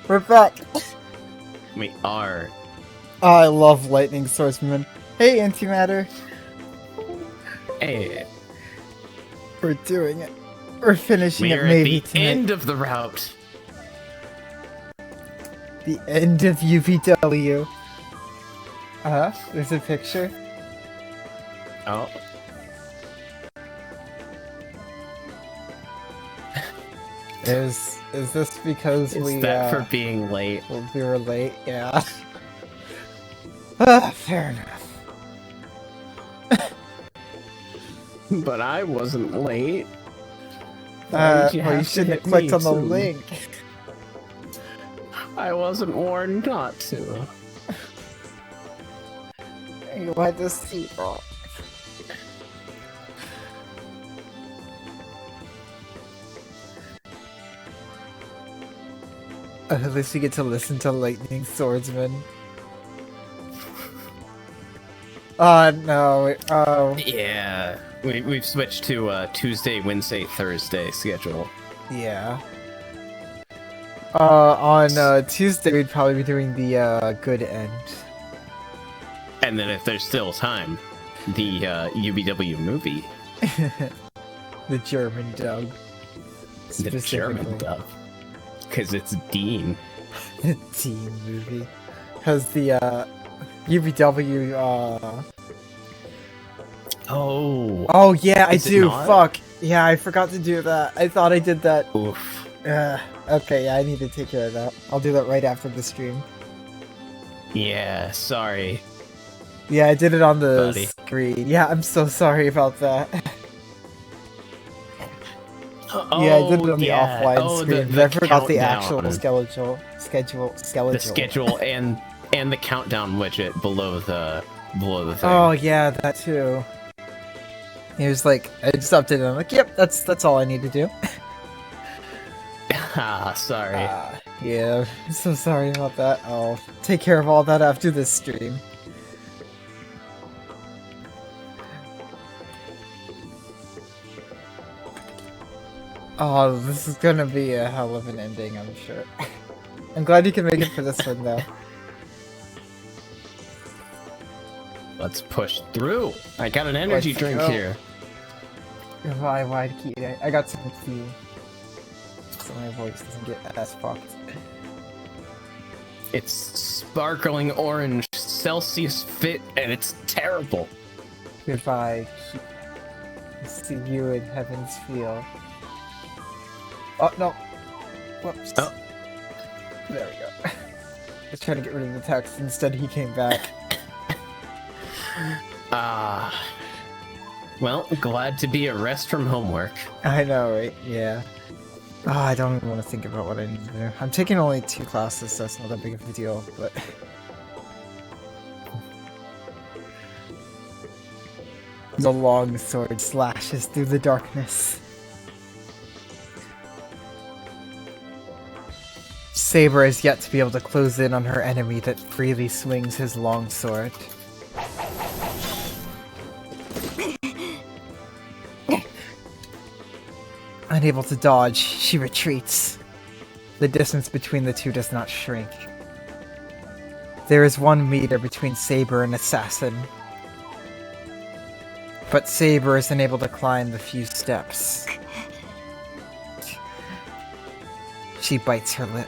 We're back. We are. Oh, I love lightning swordsman. Hey, antimatter. Hey, We're doing it. We're finishing we're it maybe at the tonight. end of the route. The end of UBW. There's a picture. Oh. Is this because Is that for being late? we were late? Yeah. Fair enough. But I wasn't late. Well, you shouldn't have clicked on the link. I wasn't warned not to. You had to see, bro. At least you get to listen to Lightning Swordsman. Oh no, oh. Yeah, we've switched to Tuesday, Wednesday, Thursday schedule. Yeah. On Tuesday we'd probably be doing the good end. And then if there's still time, the UBW movie. The German dub. The German dub. Because it's Dean. The Dean movie. Because the UBW Oh yeah, I do. Fuck. Yeah, I forgot to do that. I thought I did that. Oof. Okay, yeah, I need to take care of that. I'll do that right after the stream. Yeah, sorry. Yeah, I did it on the screen. Yeah, I'm so sorry about that. Yeah, I did it on the offline screen, but I forgot the actual schedule. The schedule and the countdown widget below the thing. Oh yeah, that too. He was like, I just updated it. I'm like, yep, that's all I need to do. Sorry. Yeah, I'm so sorry about that. I'll take care of all that after this stream. Oh, this is gonna be a hell of an ending, I'm sure. I'm glad you can make it for this one, though. Let's push through. I got an energy drink here. Goodbye, wide key. I got some tea. So my voice doesn't get as fucked. It's sparkling orange, Celsius fit, and it's terrible. Goodbye. See you in Heaven's Field. Oh, no. Whoops. Oh. There we go. I was trying to get rid of the text, instead he came back. Well, glad to be at rest from homework. I know, right? Yeah. Oh, I don't even want to think about what I need to do. I'm taking only 2 classes, so it's not that big of a deal, but... The long sword slashes through the darkness. Saber is yet to be able to close in on her enemy that freely swings his long sword. Unable to dodge, she retreats. The distance between the two does not shrink. There is 1 meter between Saber and Assassin. But Saber is unable to climb the few steps. She bites her lip.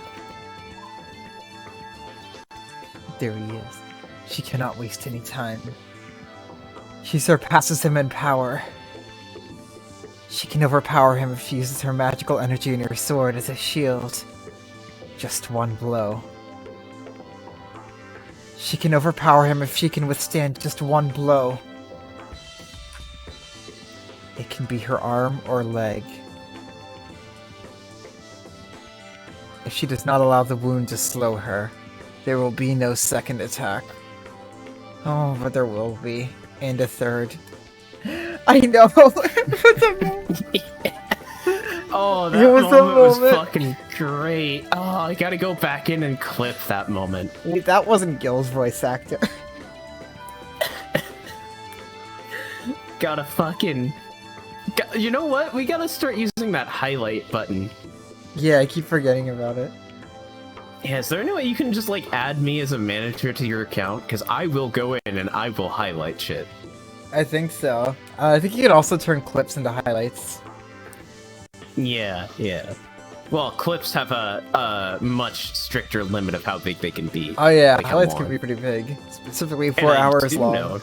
There he is. She cannot waste any time. She surpasses him in power. She can overpower him if she uses her magical energy in her sword as a shield. Just 1 blow. She can overpower him if she can withstand just 1 blow. It can be her arm or leg. If she does not allow the wound to slow her, there will be no second attack. Oh, but there will be. And a third. I know! Oh, that moment was fucking great. Oh, I gotta go back in and clip that moment. Wait, that wasn't Gil's voice actor. Gotta fucking... You know what? We gotta start using that highlight button. Yeah, I keep forgetting about it. Yeah, is there any way you can just, like, add me as a manager to your account? Because I will go in and I will highlight shit. I think so. I think you can also turn clips into highlights. Yeah. Well, clips have a much stricter limit of how big they can be. Oh yeah, like highlights can be pretty big. Specifically And 4 hours long.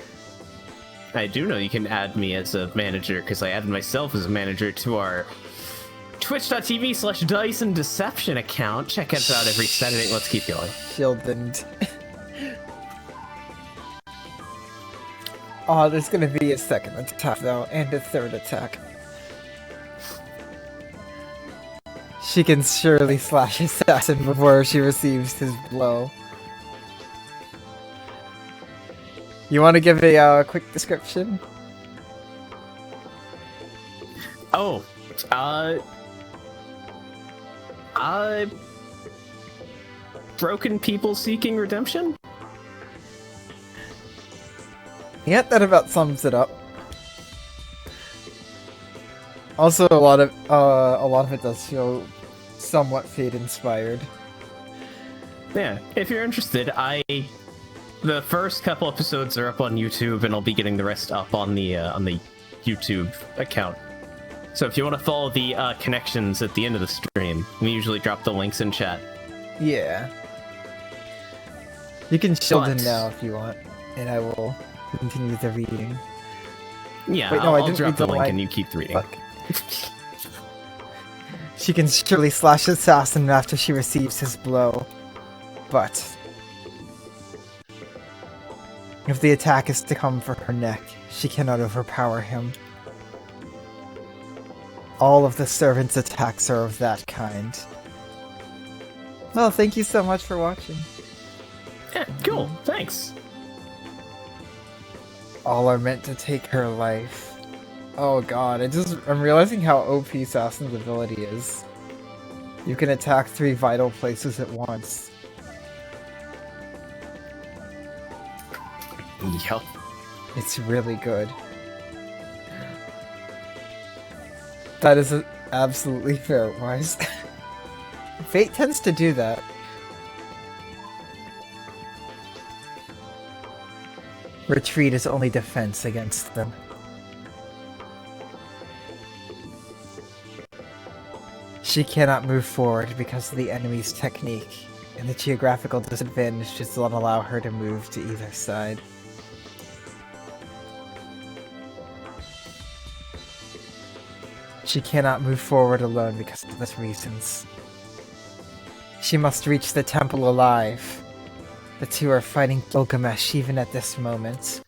I do know you can add me as a manager, because I added myself as a manager to our twitch.tv/Dice and Deception account. Check us out every Saturday. Let's keep going. Shielded. Oh, there's gonna be a second attack though, and a third attack. She can surely slash Assassin before she receives his blow. You want to give a quick description? Oh, broken people seeking redemption? Yeah, that about sums it up. Also, a lot of it does feel somewhat Fate inspired. Yeah, if you're interested, the first couple episodes are up on YouTube, and I'll be getting the rest up on the YouTube account. So if you want to follow the connections at the end of the stream, we usually drop the links in chat. Yeah. You can shield him now if you want, and I will continue the reading. Yeah, wait, no, I'll drop the link and you keep reading. Fuck. She can surely slash Assassin after she receives his blow, but if the attack is to come for her neck, she cannot overpower him. All of the servants' attacks are of that kind. Well, thank you so much for watching. Yeah, cool, thanks. All are meant to take her life. Oh god, I'm realizing how OP Assassin's ability is. You can attack 3 vital places at once. Yup. It's really good. That is absolutely fair, Wise. Fate tends to do that. Retreat is only defense against them. She cannot move forward because of the enemy's technique, and the geographical disadvantage does not allow her to move to either side. She cannot move forward alone because of those reasons. She must reach the temple alive. The two are fighting Gilgamesh even at this moment.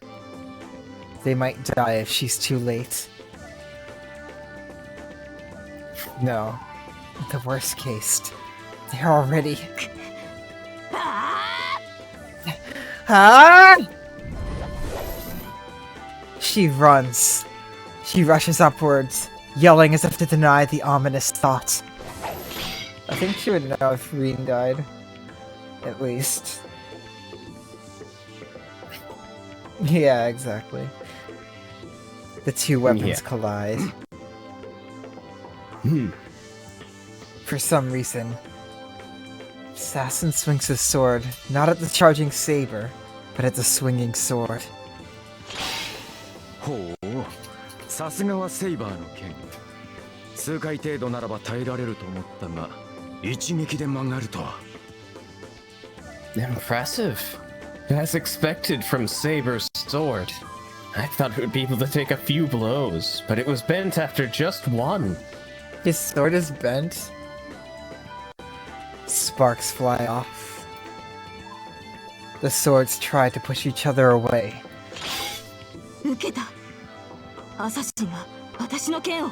They might die if she's too late. No. The worst case, they're already... Ah! She runs. She rushes upwards, yelling as if to deny the ominous thought. I think she would know if Reen died. At least. Yeah, exactly. The two weapons collide. For some reason, Assassin swings his sword, not at the charging saber, but at the swinging sword. ほう、さすがはセイバーの剣。数回程度ならば耐えられると思ったが、一撃で曲がるとは。Impressive. As expected from Saber's sword. I thought it would be able to take a few blows, but it was bent after just one. His sword is bent. Sparks fly off. The swords try to push each other away. 受けた。アサシンが私の剣を。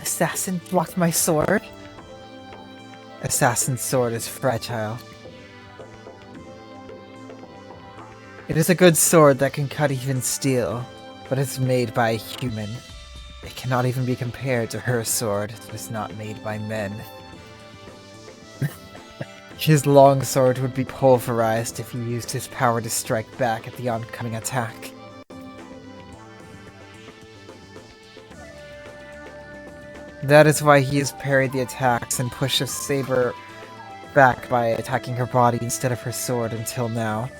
Assassin blocked my sword? Assassin's sword is fragile. It is a good sword that can cut even steel, but it's made by a human. It cannot even be compared to her sword that is not made by men. His long sword would be pulverized if he used his power to strike back at the oncoming attack. That is why he has parried the attacks and pushed his saber back by attacking her body instead of her sword until now.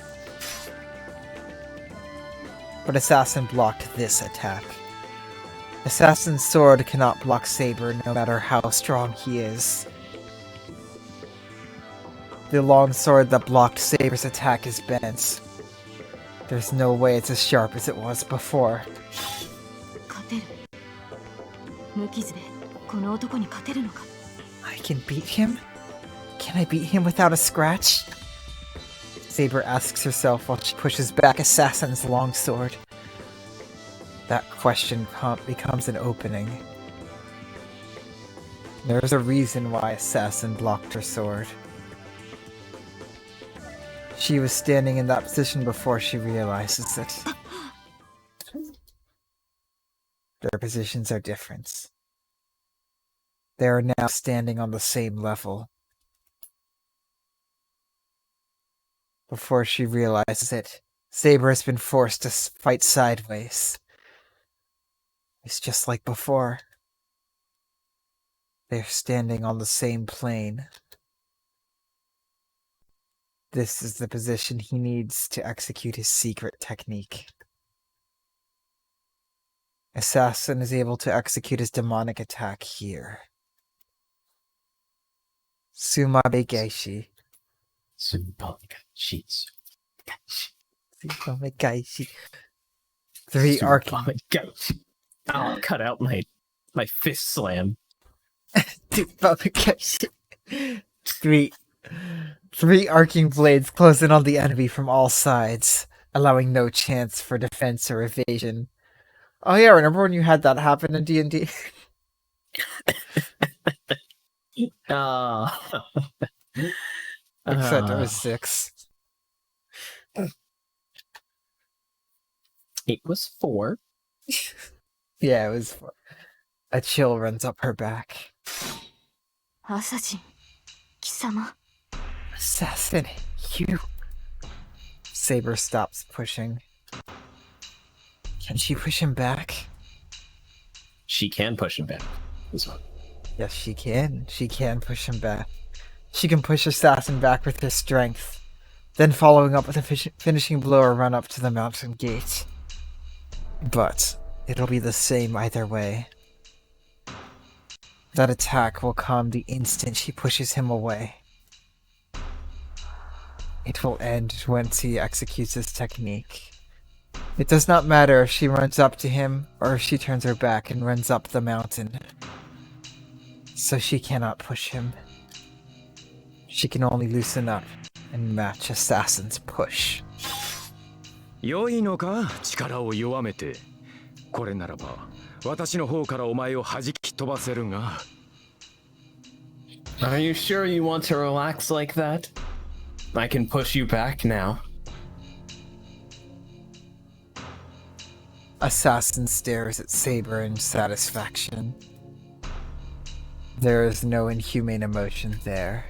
But Assassin blocked this attack. Assassin's sword cannot block Saber no matter how strong he is. The long sword that blocked Saber's attack is bent. There's no way it's as sharp as it was before. 勝てる。無傷でこの男に勝てるのか。I can beat him? Can I beat him without a scratch? Saber asks herself while she pushes back Assassin's longsword. That question becomes an opening. There's a reason why Assassin blocked her sword. She was standing in that position before she realizes it. Their positions are different. They are now standing on the same level. Before she realizes it, Saber has been forced to fight sideways. It's just like before. They're standing on the same plane. This is the position he needs to execute his secret technique. Assassin is able to execute his demonic attack here. Sumabe Geishi. Sumabe Geishi. 3 arcane. Oh, cut out my fist slam. Sumabe Geishi. 3 arcing blades close in on the enemy from all sides, allowing no chance for defense or evasion. Oh yeah, remember when you had that happen in D&D? Except it was 6. It was 4. Yeah, it was 4. A chill runs up her back. アサシン、貴様。 Assassin, you. Saber stops pushing. Can she push him back? She can push him back. This one. Yes, she can. She can push him back. She can push Assassin back with her strength, then following up with a finishing blow or run up to the mountain gate. But it'll be the same either way. That attack will come the instant she pushes him away. It will end once he executes his technique. It does not matter if she runs up to him or if she turns her back and runs up the mountain. So she cannot push him. She can only loosen up and match Assassin's push. 良いのか、力を弱めて。これならば、私の方からお前を弾き飛ばせるが。Are you sure you want to relax like that? I can push you back now. Assassin stares at Saber in satisfaction. There is no inhumane emotion there.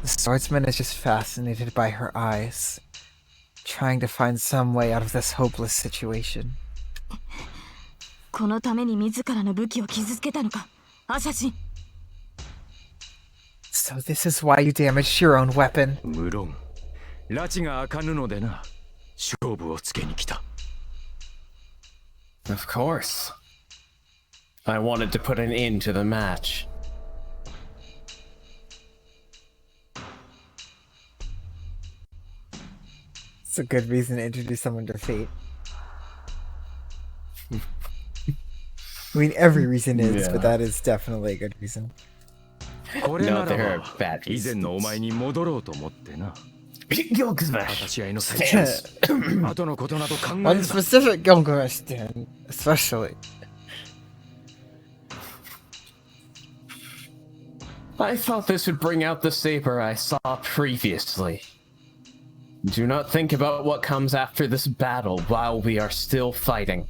The swordsman is just fascinated by her eyes, trying to find some way out of this hopeless situation. このために自らの武器を傷つけたのか、アサシン。 So this is why you damaged your own weapon. 無論、拉致が開かぬのでな。勝負をつけに来た。Of course. I wanted to put an end to the match. It's a good reason to introduce someone to fate. I mean, every reason is, but that is definitely a good reason. これな No, ら there are ば bad 以前のお reasons. 前に戻ろうと思ってな。果し合いの最 Fans. 中、後のことなど考え One るな。 specific Gilgamesh stand, especially. I thought this would bring out the saber I saw previously. Do not think about what comes after this battle while we are still fighting.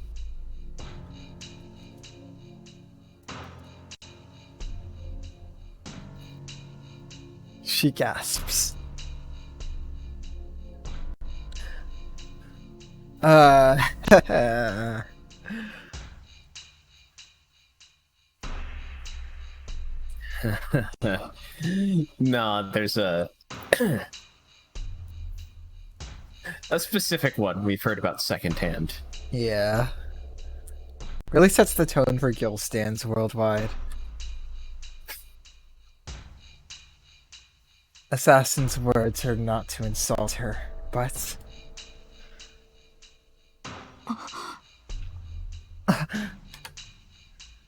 She gasps. No, there's a specific one we've heard about secondhand. Yeah. Really sets the tone for Gil stands worldwide. Assassin's words are not to insult her, but...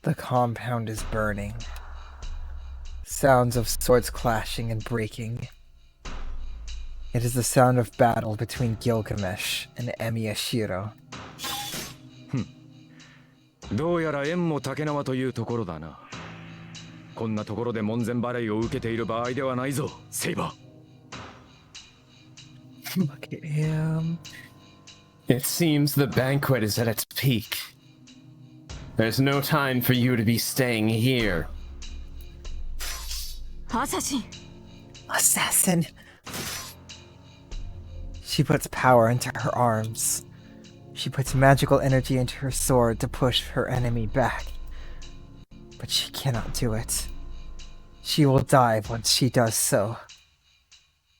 The compound is burning. Sounds of swords clashing and breaking. It is the sound of battle between Gilgamesh and Emiya Shirou. どうやら縁も竹縄というところだな。こんなところで門前払いを受けている場合ではないぞ、セイバー。Look at him. It seems the banquet is at its peak. There's no time for you to be staying here. アサシン Assassin! She puts power into her arms. She puts magical energy into her sword to push her enemy back. But she cannot do it. She will die once she does so.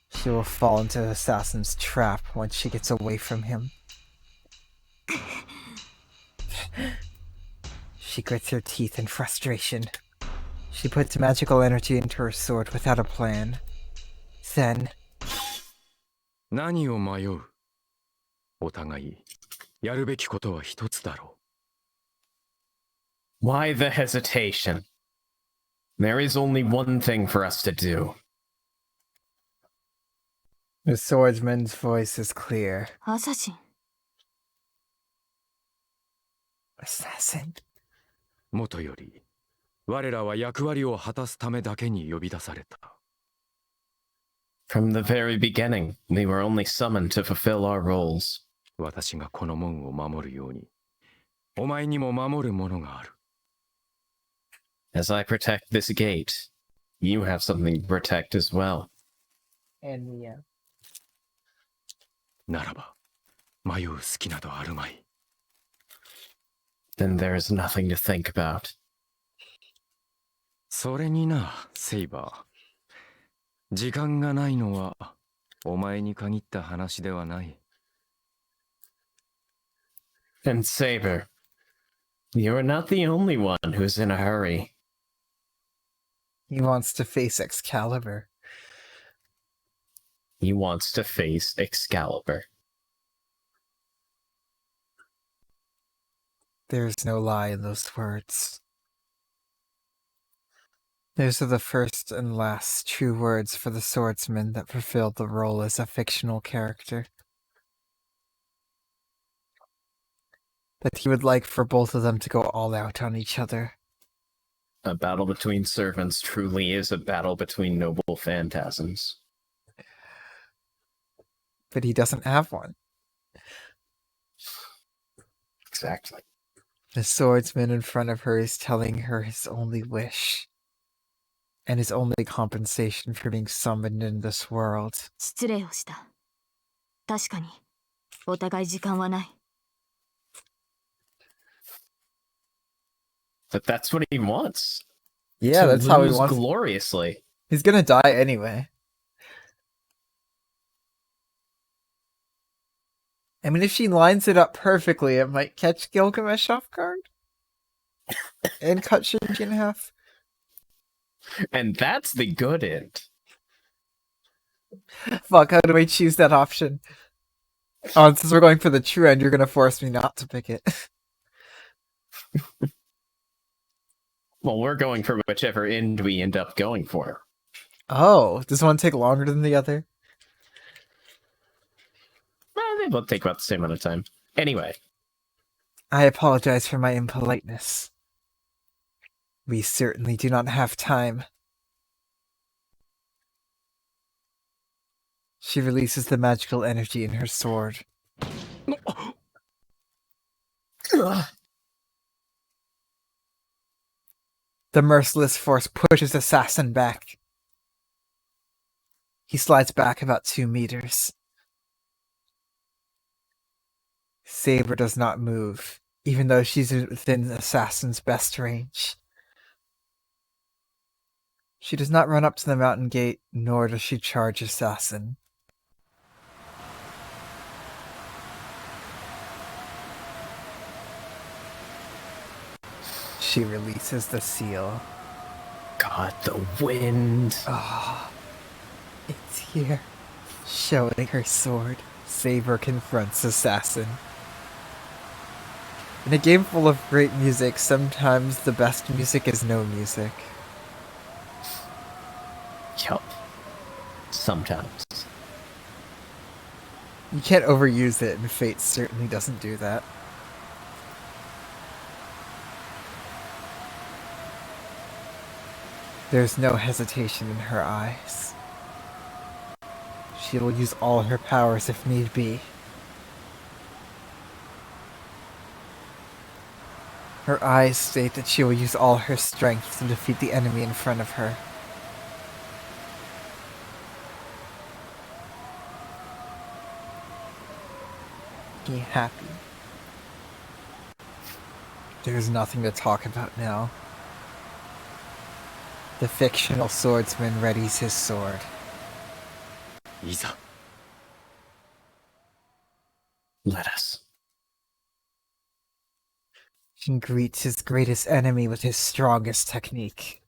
She will fall into the assassin's trap once she gets away from him. She grits her teeth in frustration. She puts magical energy into her sword without a plan. Then... 何を迷う？お互いやるべきことは一つだろう。 Why the hesitation? There is only one thing for us to do. The swordsman's voice is clear. アサシン Assassin. もとより我らは役割を果たすためだけに呼び出された。 From the very beginning, we were only summoned to fulfill our roles. 私がこの門を守るように、お前にも守るものがある。 As I protect this gate, you have something to protect as well. Emiya. ならば、迷う隙などあるまい。 Then there is nothing to think about. それにな、セイバー。時間がないのは、お前に限った話ではない。 And Saber, you are not the only one who's in a hurry. He wants to face Excalibur. He wants to face Excalibur. There's no lie in those words. Those are the first and last true words for the swordsman that fulfilled the role as a fictional character. That he would like for both of them to go all out on each other. A battle between servants truly is a battle between noble phantasms. But he doesn't have one. Exactly. The swordsman in front of her is telling her his only wish. And his only compensation for being summoned in this world. 失礼をした。確かにお互い時間はない。 But that's what he wants. Yeah, To that's how he lose wants. gloriously. He's gonna die anyway. I mean, if she lines it up perfectly, it might catch Gilgamesh off guard. And cut Shinji in half. And that's the good end. Fuck, how do I choose that option? Oh, since we're going for the true end, you're gonna force me not to pick it. Well, we're going for whichever end we end up going for. Oh, does one take longer than the other? They both take about the same amount of time. Anyway. I apologize for my impoliteness. We certainly do not have time. She releases the magical energy in her sword. The merciless force pushes Assassin back. He slides back about 2 meters. Saber does not move, even though she's within Assassin's best range. She does not run up to the mountain gate, nor does she charge Assassin. She releases the seal. God, the wind. Ah, it's here. Showing her sword, Saber confronts Assassin. In a game full of great music, sometimes the best music is no music. Yup. Sometimes. You can't overuse it, and Fate certainly doesn't do that. There's no hesitation in her eyes. She will use all her powers if need be. Her eyes state that she will use all her strength to defeat the enemy in front of her. Be happy. There's nothing to talk about now. The fictional swordsman readies his sword. いざ Let us. He greets his greatest enemy with his strongest technique.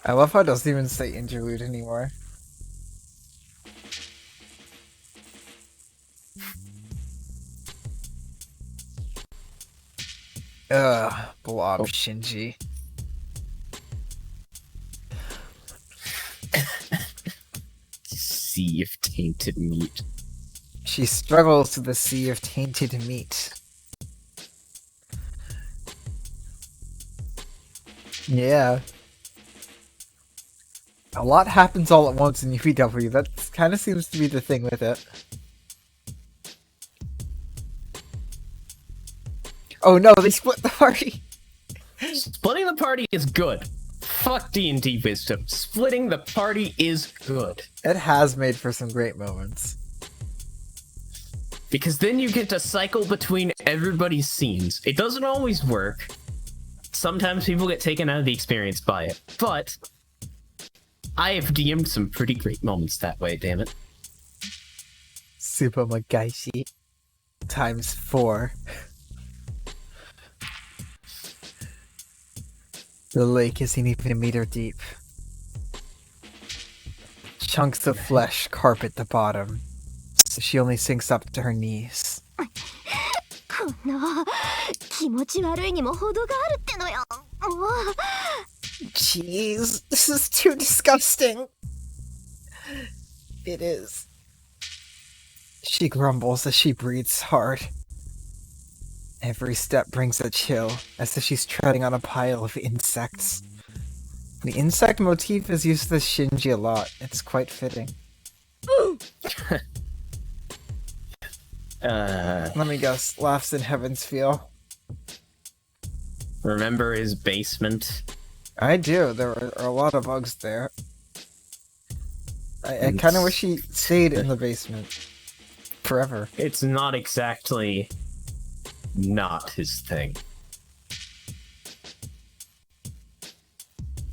I love how it doesn't even say interlude anymore. Ugh, blob Shinji. Sea of tainted meat. She struggles with the sea of tainted meat. Yeah. A lot happens all at once in UBW. That kind of seems to be the thing with it. Oh no, they split the party! Splitting the party is good. Fuck D&D wisdom. Splitting the party is good. It has made for some great moments. Because then you get to cycle between everybody's scenes. It doesn't always work. Sometimes people get taken out of the experience by it. But I have DM'd some pretty great moments that way, damn it. Super Magaishi. Times 4. The lake isn't even a meter deep. Chunks of flesh carpet the bottom, so she only sinks up to her knees. この気持ち悪いにも程があるってのよ。もう Jeez, this is too disgusting. It is. She grumbles as she breathes hard. Every step brings a chill, as if she's treading on a pile of insects. The insect motif is used with Shinji a lot. It's quite fitting. Let me guess. Laughs in Heaven's Feel. Remember his basement? I do. There are a lot of bugs there. I kind of wish he stayed in the basement. Forever. It's not exactly not his thing.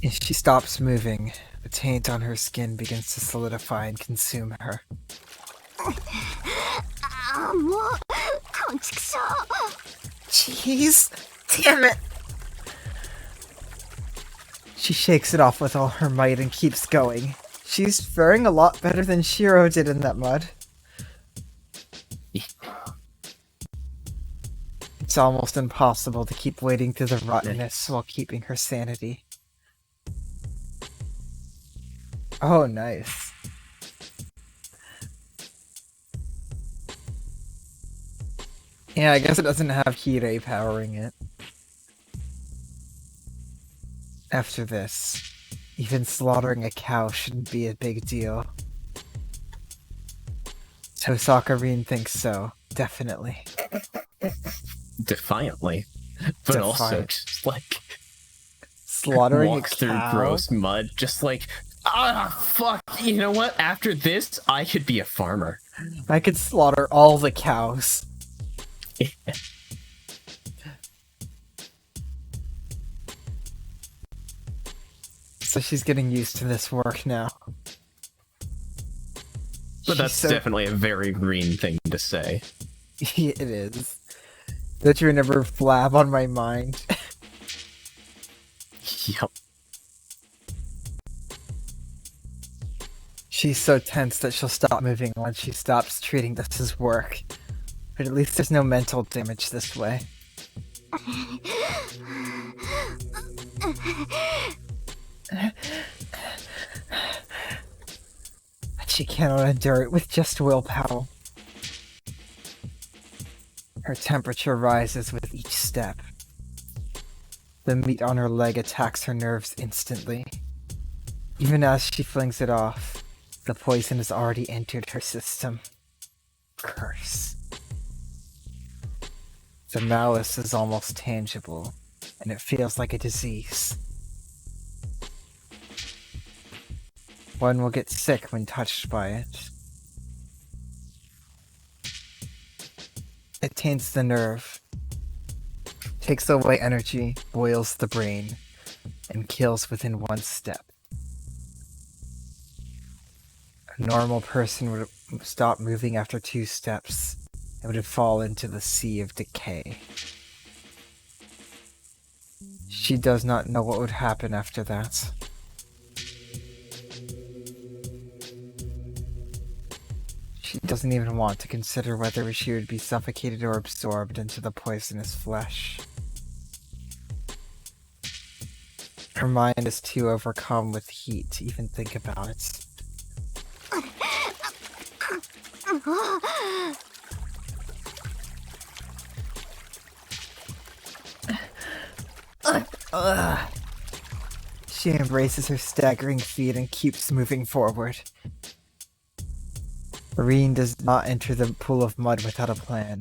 As she stops moving, the taint on her skin begins to solidify and consume her. ああもうこんちくしょう。 Jeez! Damn it! She shakes it off with all her might and keeps going. She's faring a lot better than Shirou did in that mud. It's almost impossible to keep wading through the rottenness while keeping her sanity. Oh, nice. Yeah, I guess it doesn't have Hirei powering it. After this, even slaughtering a cow shouldn't be a big deal. Tosaka Rin thinks so, definitely. Defiantly. But also Defiant. just like Slaughtering walk a through cow? gross mud, just like, ah, fuck, you know what? After this, I could be a farmer. I could slaughter all the cows. So she's getting used to this work now. But that's definitely a very green thing to say. It is. Don't you remember Flab on my mind? Yep. She's so tense that she'll stop moving once she stops treating this as work. But at least there's no mental damage this way. But she cannot endure it with just willpower. Her temperature rises with each step. The meat on her leg attacks her nerves instantly. Even as she flings it off, the poison has already entered her system. Curse. The malice is almost tangible, and it feels like a disease. One will get sick when touched by it. It taints the nerve, takes away energy, boils the brain, and kills within one step. A normal person would stop moving after 2 steps and would fall into the sea of decay. She does not know what would happen after that. She doesn't even want to consider whether she would be suffocated or absorbed into the poisonous flesh. Her mind is too overcome with heat to even think about it. She embraces her staggering feet and keeps moving forward. Irene does not enter the pool of mud without a plan.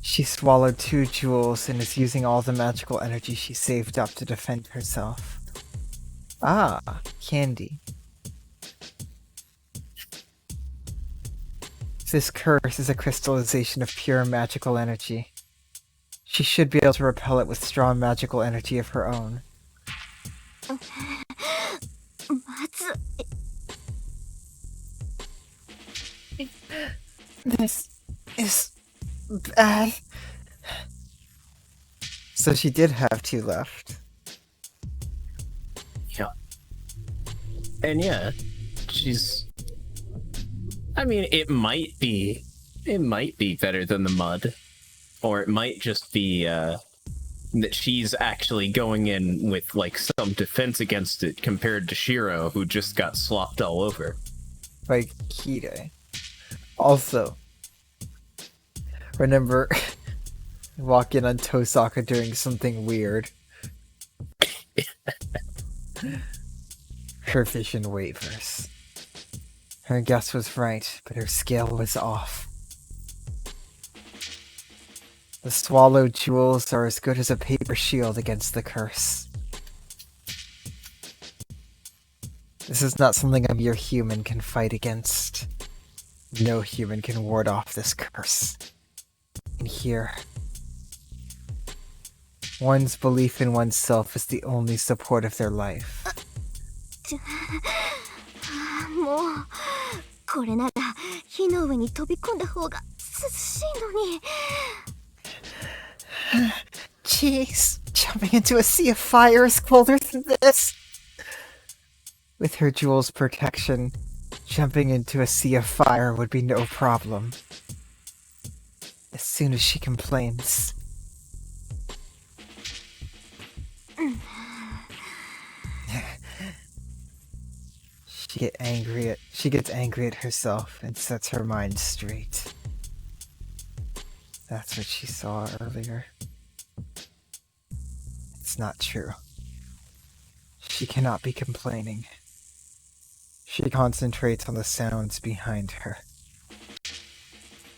She swallowed 2 jewels and is using all the magical energy she saved up to defend herself. Ah, candy. This curse is a crystallization of pure magical energy. She should be able to repel it with strong magical energy of her own. This is bad. So she did have 2 left. Yeah. And yeah, she's... I mean, it might be better than the mud. Or it might just be, that she's actually going in with, like, some defense against it compared to Shirou, who just got slopped all over. By Kide. Also, remember, walk in on Tosaka doing something weird. Her vision wavers. Her guess was right, but her scale was off. The swallowed jewels are as good as a paper shield against the curse. This is not something a mere human can fight against. No human can ward off this curse. And here, one's belief in oneself is the only support of their life. もうこれなら火の上に飛び込んだ方が涼しいのに。 Jeez, jumping into a sea of fire is colder than this. With her jewel's protection, jumping into a sea of fire would be no problem. As soon as she complains. She gets angry at herself and sets her mind straight. That's what she saw earlier. It's not true. She cannot be complaining. She concentrates on the sounds behind her.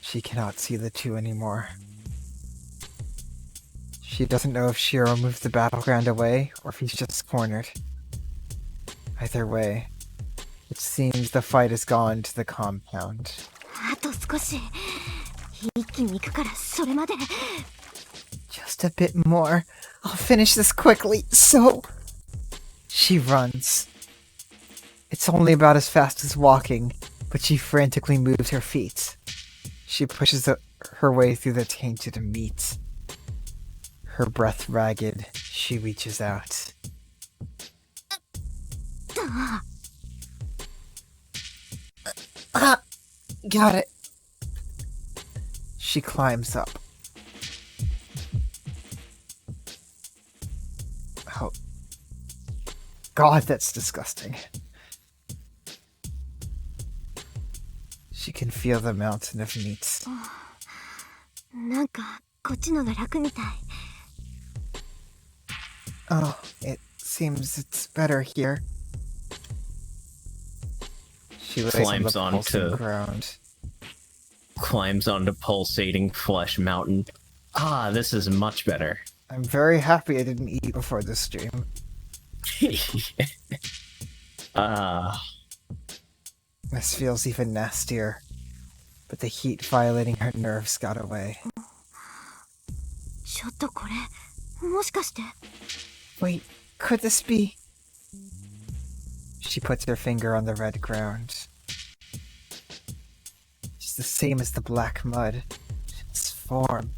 She cannot see the 2 anymore. She doesn't know if Shirou moved the battleground away or if he's just cornered. Either way, It seems the fight has gone to the compound. あと少し一気に行くからそれまで Just a bit more. I'll finish this quickly, so... She runs. It's only about as fast as walking, but she frantically moves her feet. She pushes her way through the tainted meat. Her breath ragged, she reaches out. Got it. She climbs up. Oh. God, that's disgusting. She can feel the mountain of meat. なんかこっちのが楽みたい Oh, it seems it's better here. She lays on the pulsing ground. Climbs onto pulsating flesh mountain. Ah, this is much better. I'm very happy I didn't eat before this stream. This feels even nastier. But the heat violating her nerves got away. ちょっとこれもしかして Wait, could this be? She puts her finger on the red ground. It's the same as the black mud. Its form.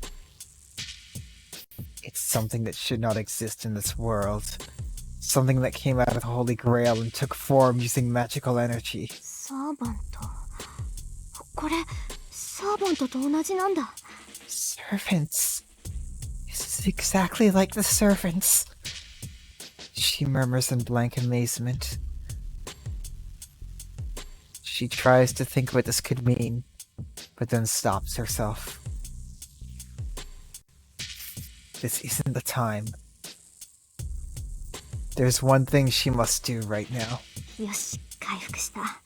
It's something that should not exist in this world. Something that came out of the Holy Grail and took form using magical energy. サーバントこれサーバントと同じなんだ Servants. This is exactly like the servants. She murmurs in blank amazement. She tries to think what this could mean, but then stops herself. This isn't the time. There's one thing she must do right now. よし回復した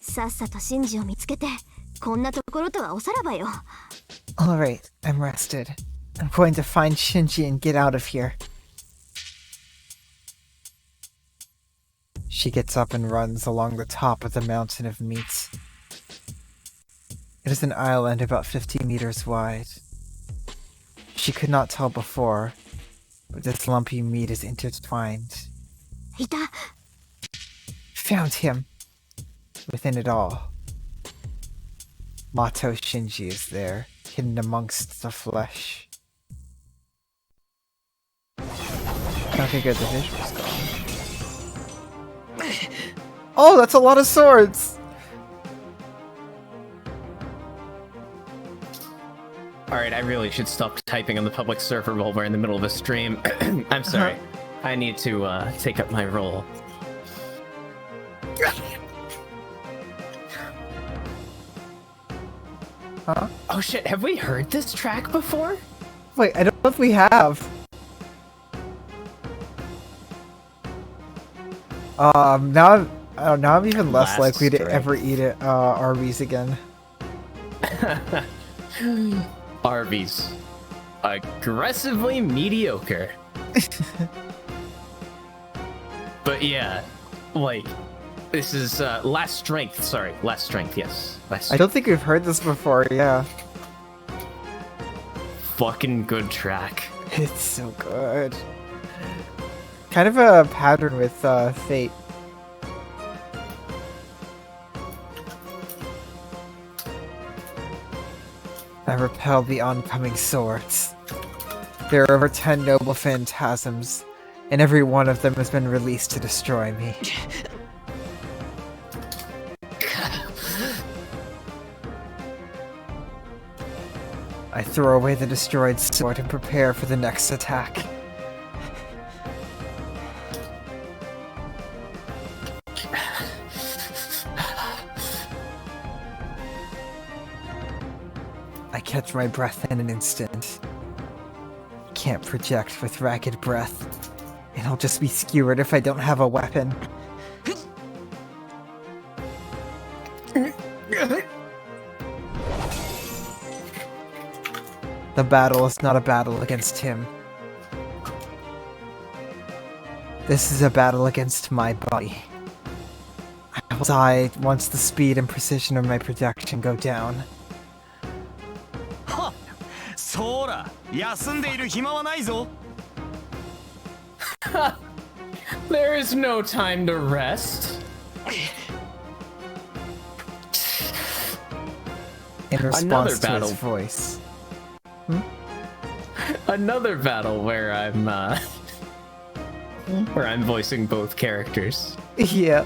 さっさとシンジを見つけてこんなところとはおさらばよ Alright, I'm rested. I'm going to find Shinji and get out of here. She gets up and runs along the top of the mountain of meat. It is an island about 50 meters wide. She could not tell before, but this lumpy meat is intertwined. いた Found him! Within it all, Mato Shinji is there, hidden amongst the flesh. Okay, good, the visual's gone. Oh, that's a lot of swords! Alright, I really should stop typing on the public server while we're in the middle of a stream. I'm sorry. I need to take up my role. Huh? Oh shit, have we heard this track before? Wait, I don't know if we have. Now I'm even less Last likely to strike. ever eat at Arby's again. Arby's. Aggressively mediocre. But yeah, like, this is Last Strength, sorry. Last Strength, yes. I don't think we've heard this before, yeah. Fucking good track. It's so good. Kind of a pattern with Fate. I repel the oncoming swords. There are over 10 noble phantasms, and every one of them has been released to destroy me. I throw away the destroyed sword and prepare for the next attack. I catch my breath in an instant. Can't project with ragged breath, and I'll just be skewered if I don't have a weapon. The battle is not a battle against him. This is a battle against my body. I will die once the speed and precision of my projection go down. そうだ、休んでいる暇はないぞ。 There is no time to rest. In response Another to battle. his voice. Another battle where I'm voicing both characters. Yeah.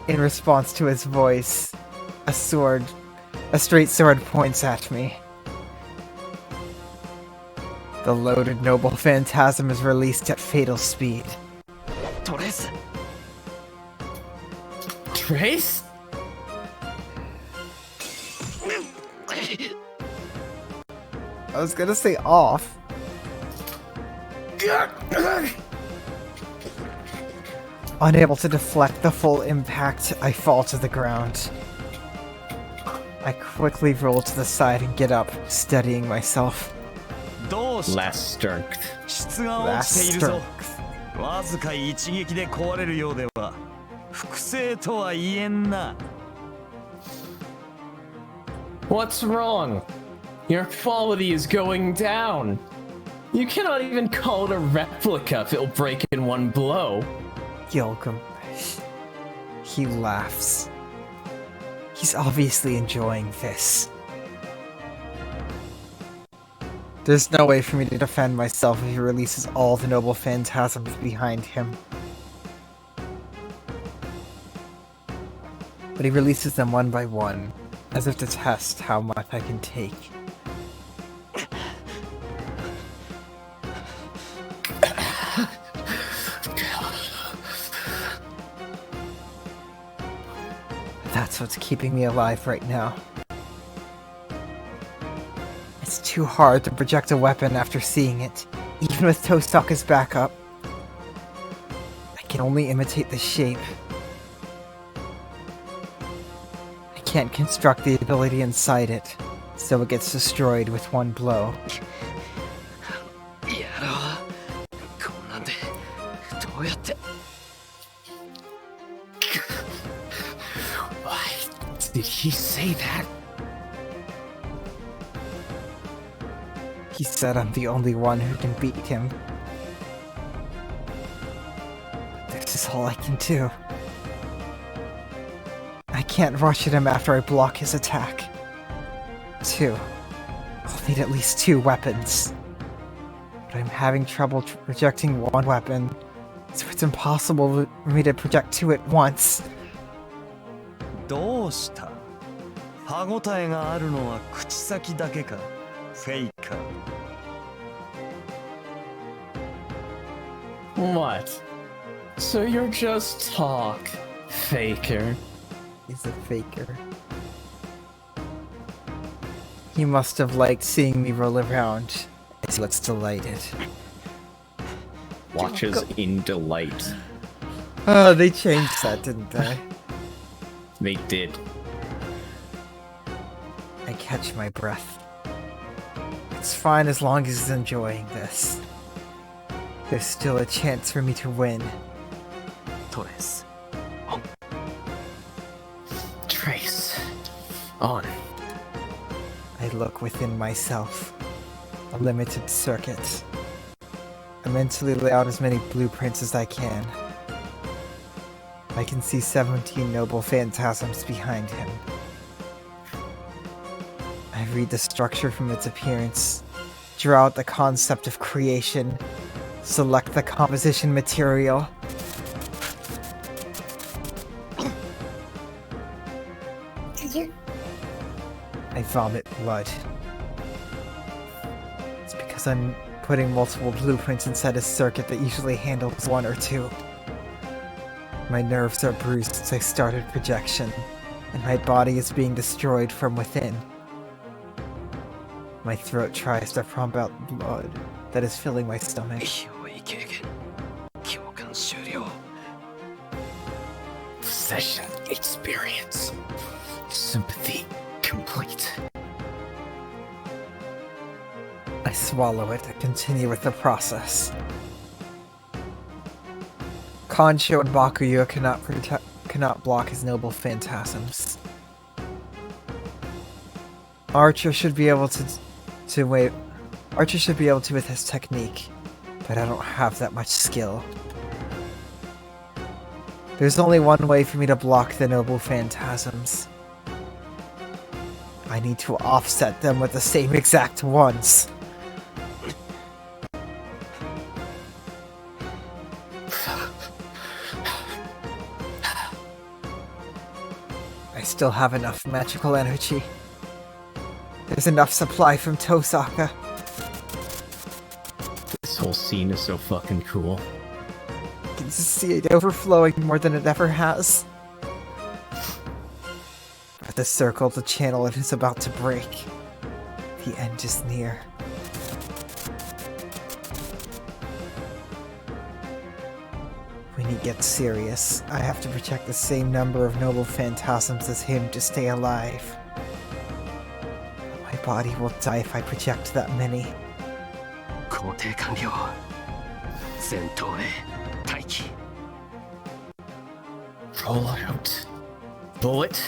In response to his voice, a straight sword points at me. The loaded noble phantasm is released at fatal speed. トレス、 Trace? I was gonna say off. Unable to deflect the full impact, I fall to the ground. I quickly roll to the side and get up, steadying myself. どうした？ Last strength. 質が落ちている Last ぞ。 strength. わずか一撃で壊れるようでは複製とは言えんな。 What's wrong? Your quality is going down. You cannot even call it a replica if it'll break in one blow. Gilgamesh. He laughs. He's obviously enjoying this. There's no way for me to defend myself if he releases all the noble phantasms behind him. But he releases them one by one, as if to test how much I can take. That's what's keeping me alive right now. It's too hard to project a weapon after seeing it, even with Tostock as backup. I can only imitate the shape. I can't construct the ability inside it, so it gets destroyed with one blow. やろう。こんなんでどうやって。 Why did he say that? He said I'm the only one who can beat him. This is all I can do. I can't rush at him after I block his attack. I'll need at least 2 weapons. But I'm having trouble projecting one weapon, so it's impossible for me to project 2 at once. どうした？歯ごたえがあるのは口先だけか？フェイカー。 What? So you're just talk, faker. He's a faker. He must have liked seeing me roll around, as he looks delighted. Watches in delight. Oh, they changed that, didn't they? They did. I catch my breath. It's fine as long as he's enjoying this. There's still a chance for me to win. トレス。 Trace. On. I look within myself. A limited circuit. I mentally lay out as many blueprints as I can. I can see 17 noble phantasms behind him. I read the structure from its appearance, draw out the concept of creation, select the composition material. I vomit blood. It's because I'm putting multiple blueprints inside a circuit that usually handles 1 or 2. My nerves are bruised since I started projection, and my body is being destroyed from within. My throat tries to pump out blood that is filling my stomach. 良い経験。共感終了。 Session experience. Sympathy complete. I swallow it and continue with the process. Kancho and Bakuya cannot cannot block his noble phantasms. Archer should be able to wait. Archer should be able to with his technique, but I don't have that much skill. There's only one way for me to block the noble phantasms. I need to offset them with the same exact ones. I still have enough magical energy. There's enough supply from Tosaka. This whole scene is so fucking cool. I can see it overflowing more than it ever has. At the circle, the channel it is about to break. The end is near. When he gets serious, I have to protect the same number of noble phantasms as him to stay alive. My body will die if I project that many. 工程完了。戦闘へ待機。 Roll out. Bullet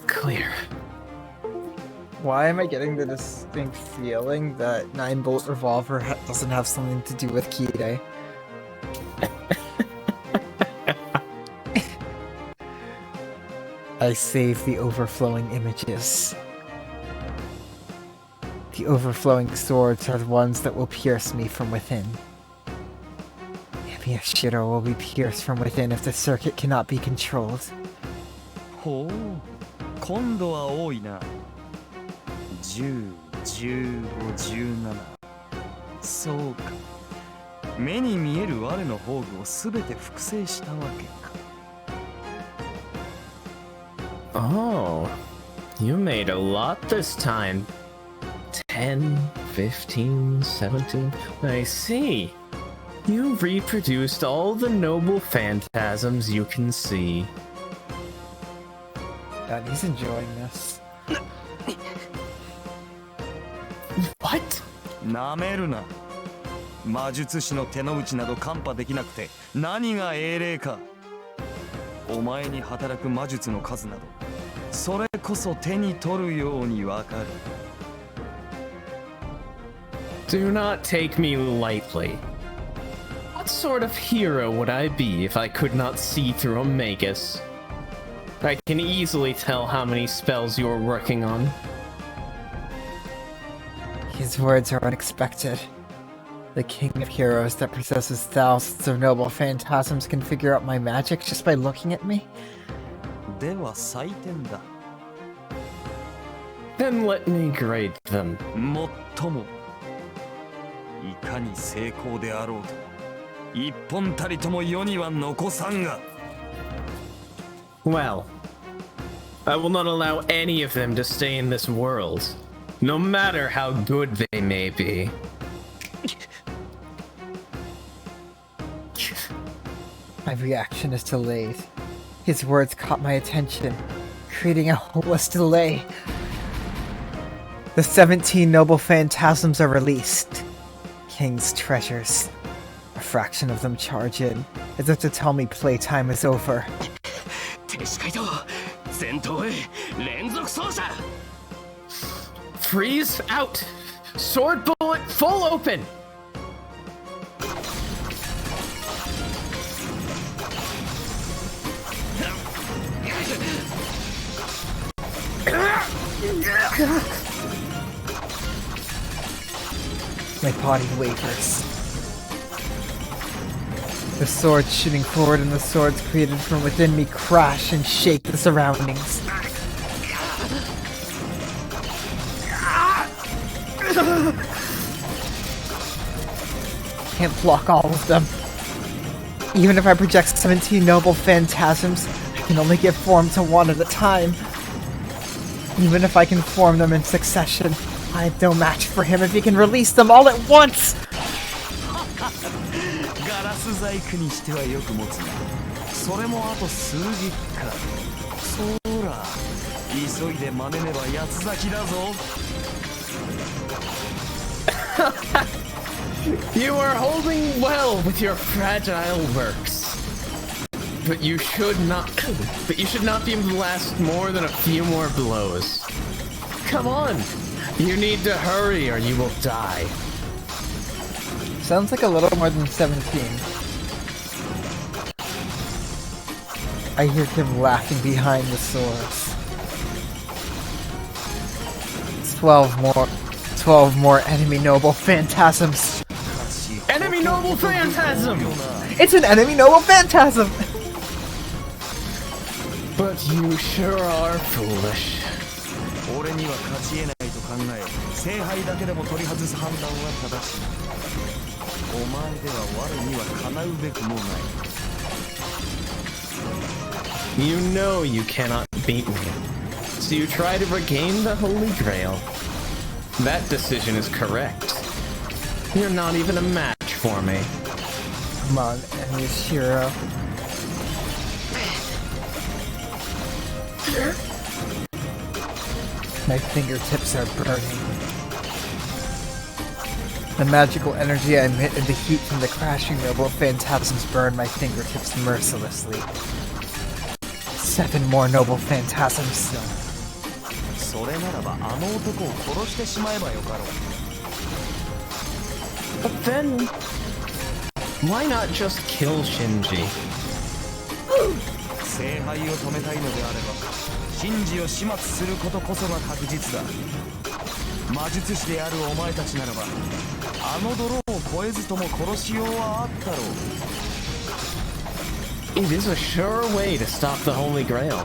clear. Why am I getting the distinct feeling that 9-bullet revolver doesn't have something to do with Kide? I save the overflowing images. The overflowing swords are the ones that will pierce me from within. Emiya Shirou will be pierced from within if the circuit cannot be controlled. ほう、今度は多いな。10、15、17。そうか。目に見える我の宝具をすべて複製したわけか。Oh, you made a lot this time. 10, 15, 17. I see. You reproduced all the noble phantasms you can see. God, he's enjoying this. What? なめるな。魔術師の手の内など看破できなくて何が英霊か。お前に働く魔術の数など、それこそ手に取るようにわかる。Do not take me lightly. What sort of hero would I be if I could not see through a magus? I can easily tell how many spells you're working on. His words are unexpected. The king of heroes that possesses thousands of noble phantasms can figure out my magic just by looking at me? では採点だ。 Then let me grade them. もっともいかに成功であろうと一本たりとも世には残さんが。 Well, I will not allow any of them to stay in this world, no matter how good they may be. My reaction is delayed. His words caught my attention, creating a hopeless delay. The 17 noble phantasms are released. King's treasures. A fraction of them charge in, as if to tell me playtime is over. 停止解答戦闘へ連続走者 Freeze out! Sword bullet full open! My body wavers. The swords shooting forward and the swords created from within me crash and shake the surroundings. Can't block all of them. Even if I project 17 noble phantasms, I can only give form to one at a time. Even if I can form them in succession, I have no match for him if he can release them all at once! ガラス細工にしてはよく持つな。それもあと数日か。そら、急いで真似ねば八つ咲きだぞ。You are holding well with your fragile works. But you should not. But you should not be able to last more than a few more blows. Come on! You need to hurry or you will die. Sounds like a little more than 17. I hear him laughing behind the swords. 12 more enemy noble phantasms. Enemy noble phantasm! It's an enemy noble phantasm! But you sure are foolish. 俺には勝ち得ないと考え、聖杯だけでも取り外す判断は正しい。お前では我にはかなうべくもない。You know you cannot beat me, so you try to regain the Holy Grail. That decision is correct. You're not even a match for me. Come on, Emiya Shirou. My fingertips are burning. The magical energy I emit and the heat from the crashing noble phantasms burn my fingertips mercilessly. 7 more noble phantasms. それならばあの男を殺してしまえばよかろう。 But then, why not just kill Shinji? 聖杯を止めたいのであれば、シンジを始末することこそが確実だ。魔術師であるお前たちならば、あの泥を越えずとも殺しようはあったろう。 It is a sure way to stop the Holy Grail.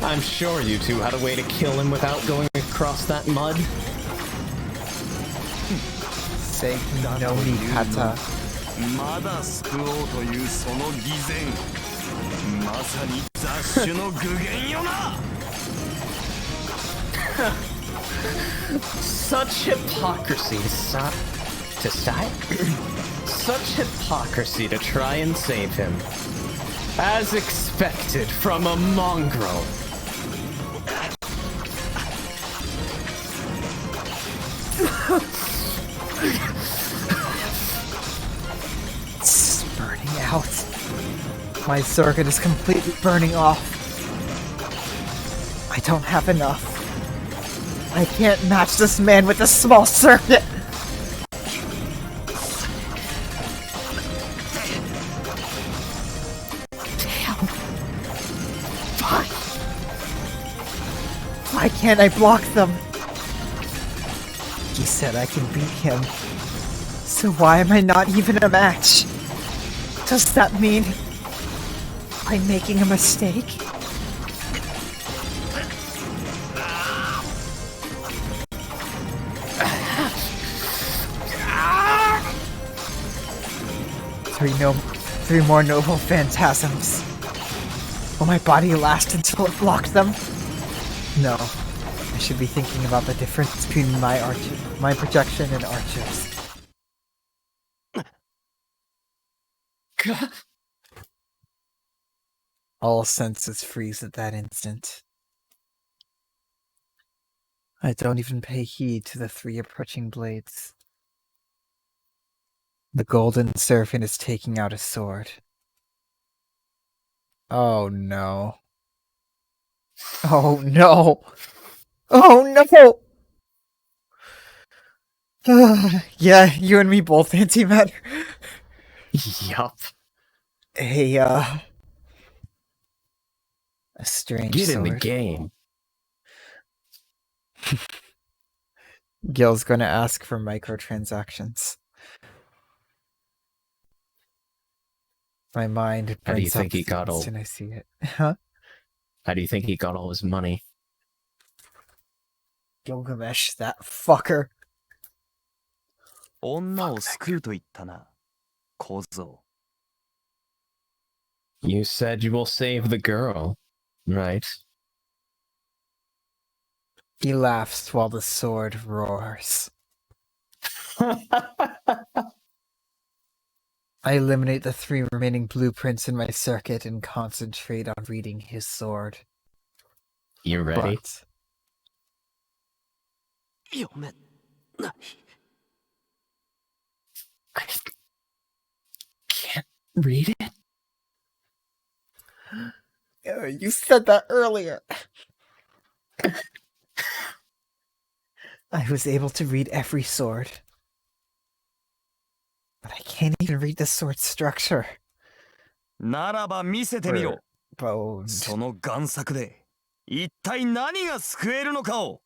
I'm sure you two had a way to kill him without going across that mud. Say no Mikata. まだ救おうというその偽善、まさに雑種の具現よな。Such hypocrisy Such hypocrisy to try and save him. As expected from a mongrel. It's burning out. My circuit is completely burning off. I don't have enough. I can't match this man with a small circuit. Damn. Fine. Why can't I block them? He said I can beat him. So why am I not even a match? Does that mean I'm making a mistake? Three more noble phantasms. Will my body last until it blocked them? No. I should be thinking about the difference between my projection and Archer's. All senses freeze at that instant. I don't even pay heed to the 3 approaching blades. The golden serpent is taking out a sword. Oh no. Oh no! Oh no! Yeah, you and me both, antimatter. Yup. A strange Get sword. in the game. Gil's gonna ask for microtransactions. My mind How do you brings think up he got the all- instant I see it. Huh? How do you think he got all his money? Gilgamesh, that fucker. 女を救うと言ったな、小僧。 You said you will save the girl, right? He laughs while the sword roars. I eliminate the 3 remaining blueprints in my circuit and concentrate on reading his sword. You ready? But 読めない。 I can't read it. You said that earlier. I was able to read every sword. But I can't even read the sword's structure. ならば見せてみろ。 Bones. その贋作で一体何が救えるのかを。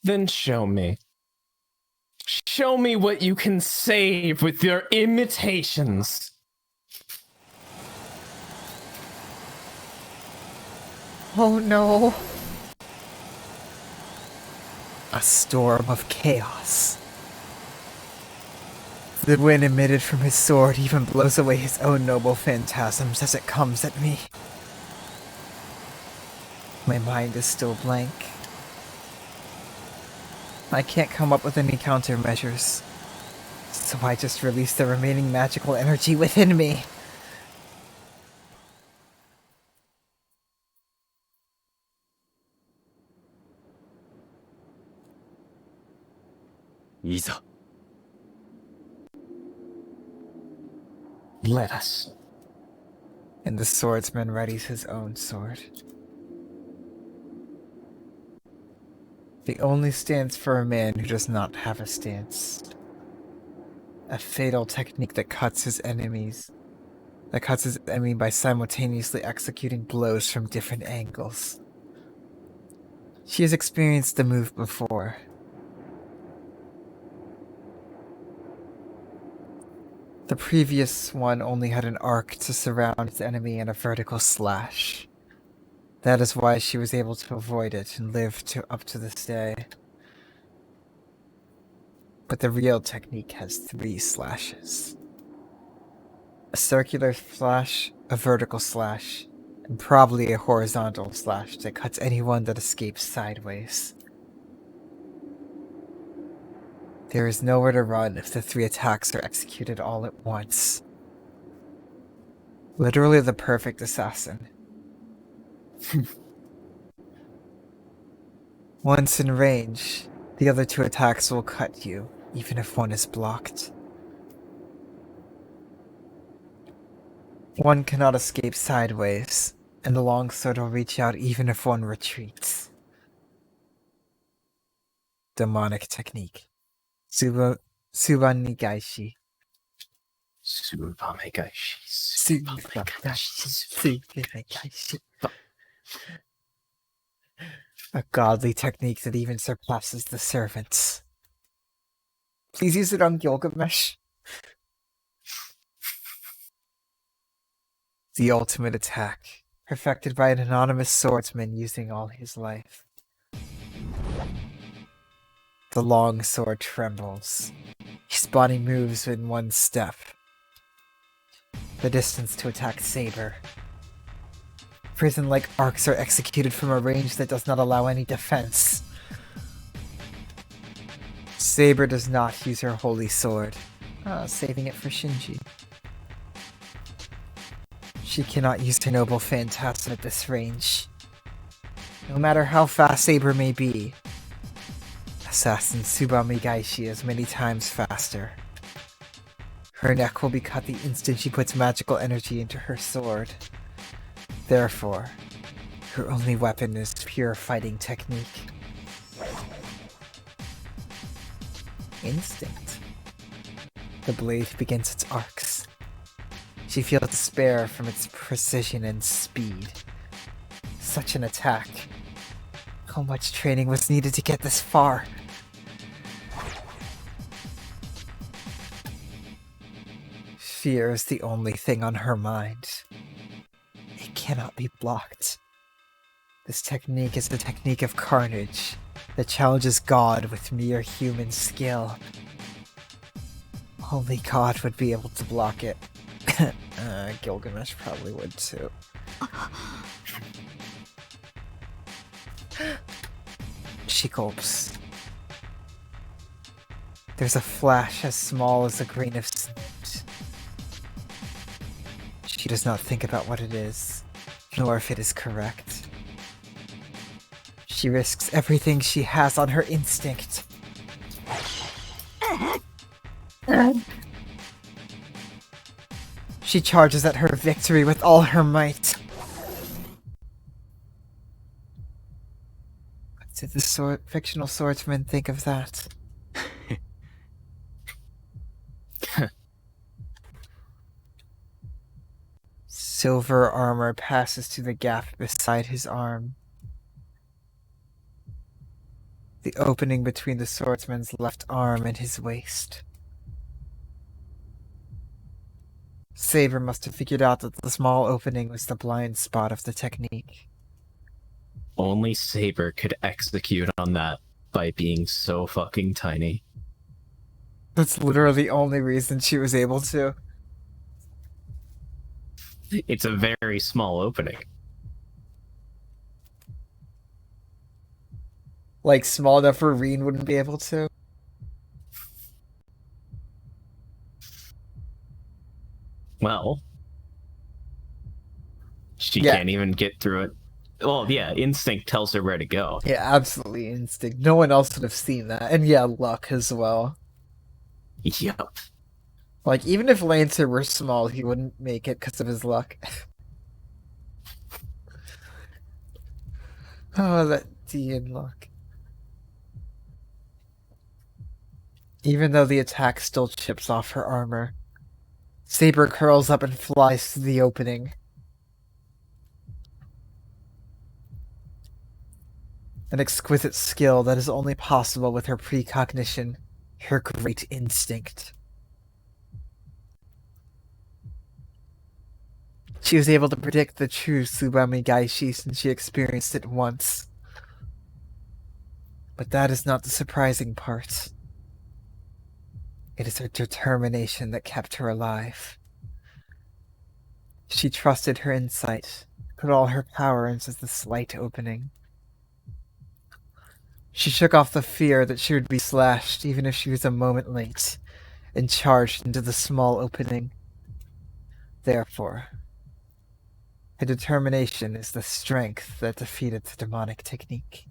Then show me. Show me what you can save with your imitations. Oh no. A storm of chaos. The wind emitted from his sword even blows away his own noble phantasms as it comes at me. My mind is still blank. I can't come up with any countermeasures, so I just release the remaining magical energy within me. Iza. Let us. And the swordsman readies his own sword. The only stance for a man who does not have a stance. A fatal technique that cuts his enemy by simultaneously executing blows from different angles. She has experienced the move before. The previous one only had an arc to surround its enemy and a vertical slash. That is why she was able to avoid it and live up to this day. But the real technique has 3 slashes. A circular slash, a vertical slash, and probably a horizontal slash that cuts anyone that escapes sideways. There is nowhere to run if the 3 attacks are executed all at once. Literally the perfect assassin. Once in range, the other 2 attacks will cut you, even if one is blocked. One cannot escape sideways, and the longsword will reach out even if one retreats. Demonic technique. Subanigaishi. Subanigaishi. A godly technique that even surpasses the servants. Please use it on Gilgamesh. The ultimate attack, perfected by an anonymous swordsman using all his life. The long sword trembles. His body moves in one step. The distance to attack Saber. Prison-like arcs are executed from a range that does not allow any defense. Saber does not use her holy sword, saving it for Shinji. She cannot use her noble phantasm at this range. No matter how fast Saber may be, Assassin Subamigaishi is many times faster. Her neck will be cut the instant she puts magical energy into her sword. Therefore, her only weapon is pure fighting technique. Instinct. The blade begins its arcs. She feels despair from its precision and speed. Such an attack. How much training was needed to get this far? Fear is the only thing on her mind. It cannot be blocked. This technique is the technique of carnage that challenges God with mere human skill. Only God would be able to block it. Gilgamesh probably would too. She gulps. There's a flash as small as a grain of sand. She does not think about what it is, nor if it is correct. She risks everything she has on her instinct. She charges at her victory with all her might. What did the fictional swordsman think of that? Silver armor passes through the gap beside his arm. The opening between the swordsman's left arm and his waist. Saber must have figured out that the small opening was the blind spot of the technique. Only Saber could execute on that by being so fucking tiny. That's literally the only reason she was able to. It's a very small opening. Like, small enough for Reen wouldn't be able to. Well, she Yeah. can't even get through it. Well, yeah, instinct tells her where to go. Yeah, absolutely instinct. No one else would have seen that. And yeah, luck as well. Yup. Like, even if Lancer were small, he wouldn't make it because of his luck. Oh, that D in luck. Even though the attack still chips off her armor, Saber curls up and flies through the opening. An exquisite skill that is only possible with her precognition, her great instinct. She was able to predict the true Tsubame Gaishi since she experienced it once. But that is not the surprising part. It is her determination that kept her alive. She trusted her insight, put all her power into the slight opening. She shook off the fear that she would be slashed even if she was a moment late, and charged into the small opening. Therefore, her determination is the strength that defeated the demonic technique.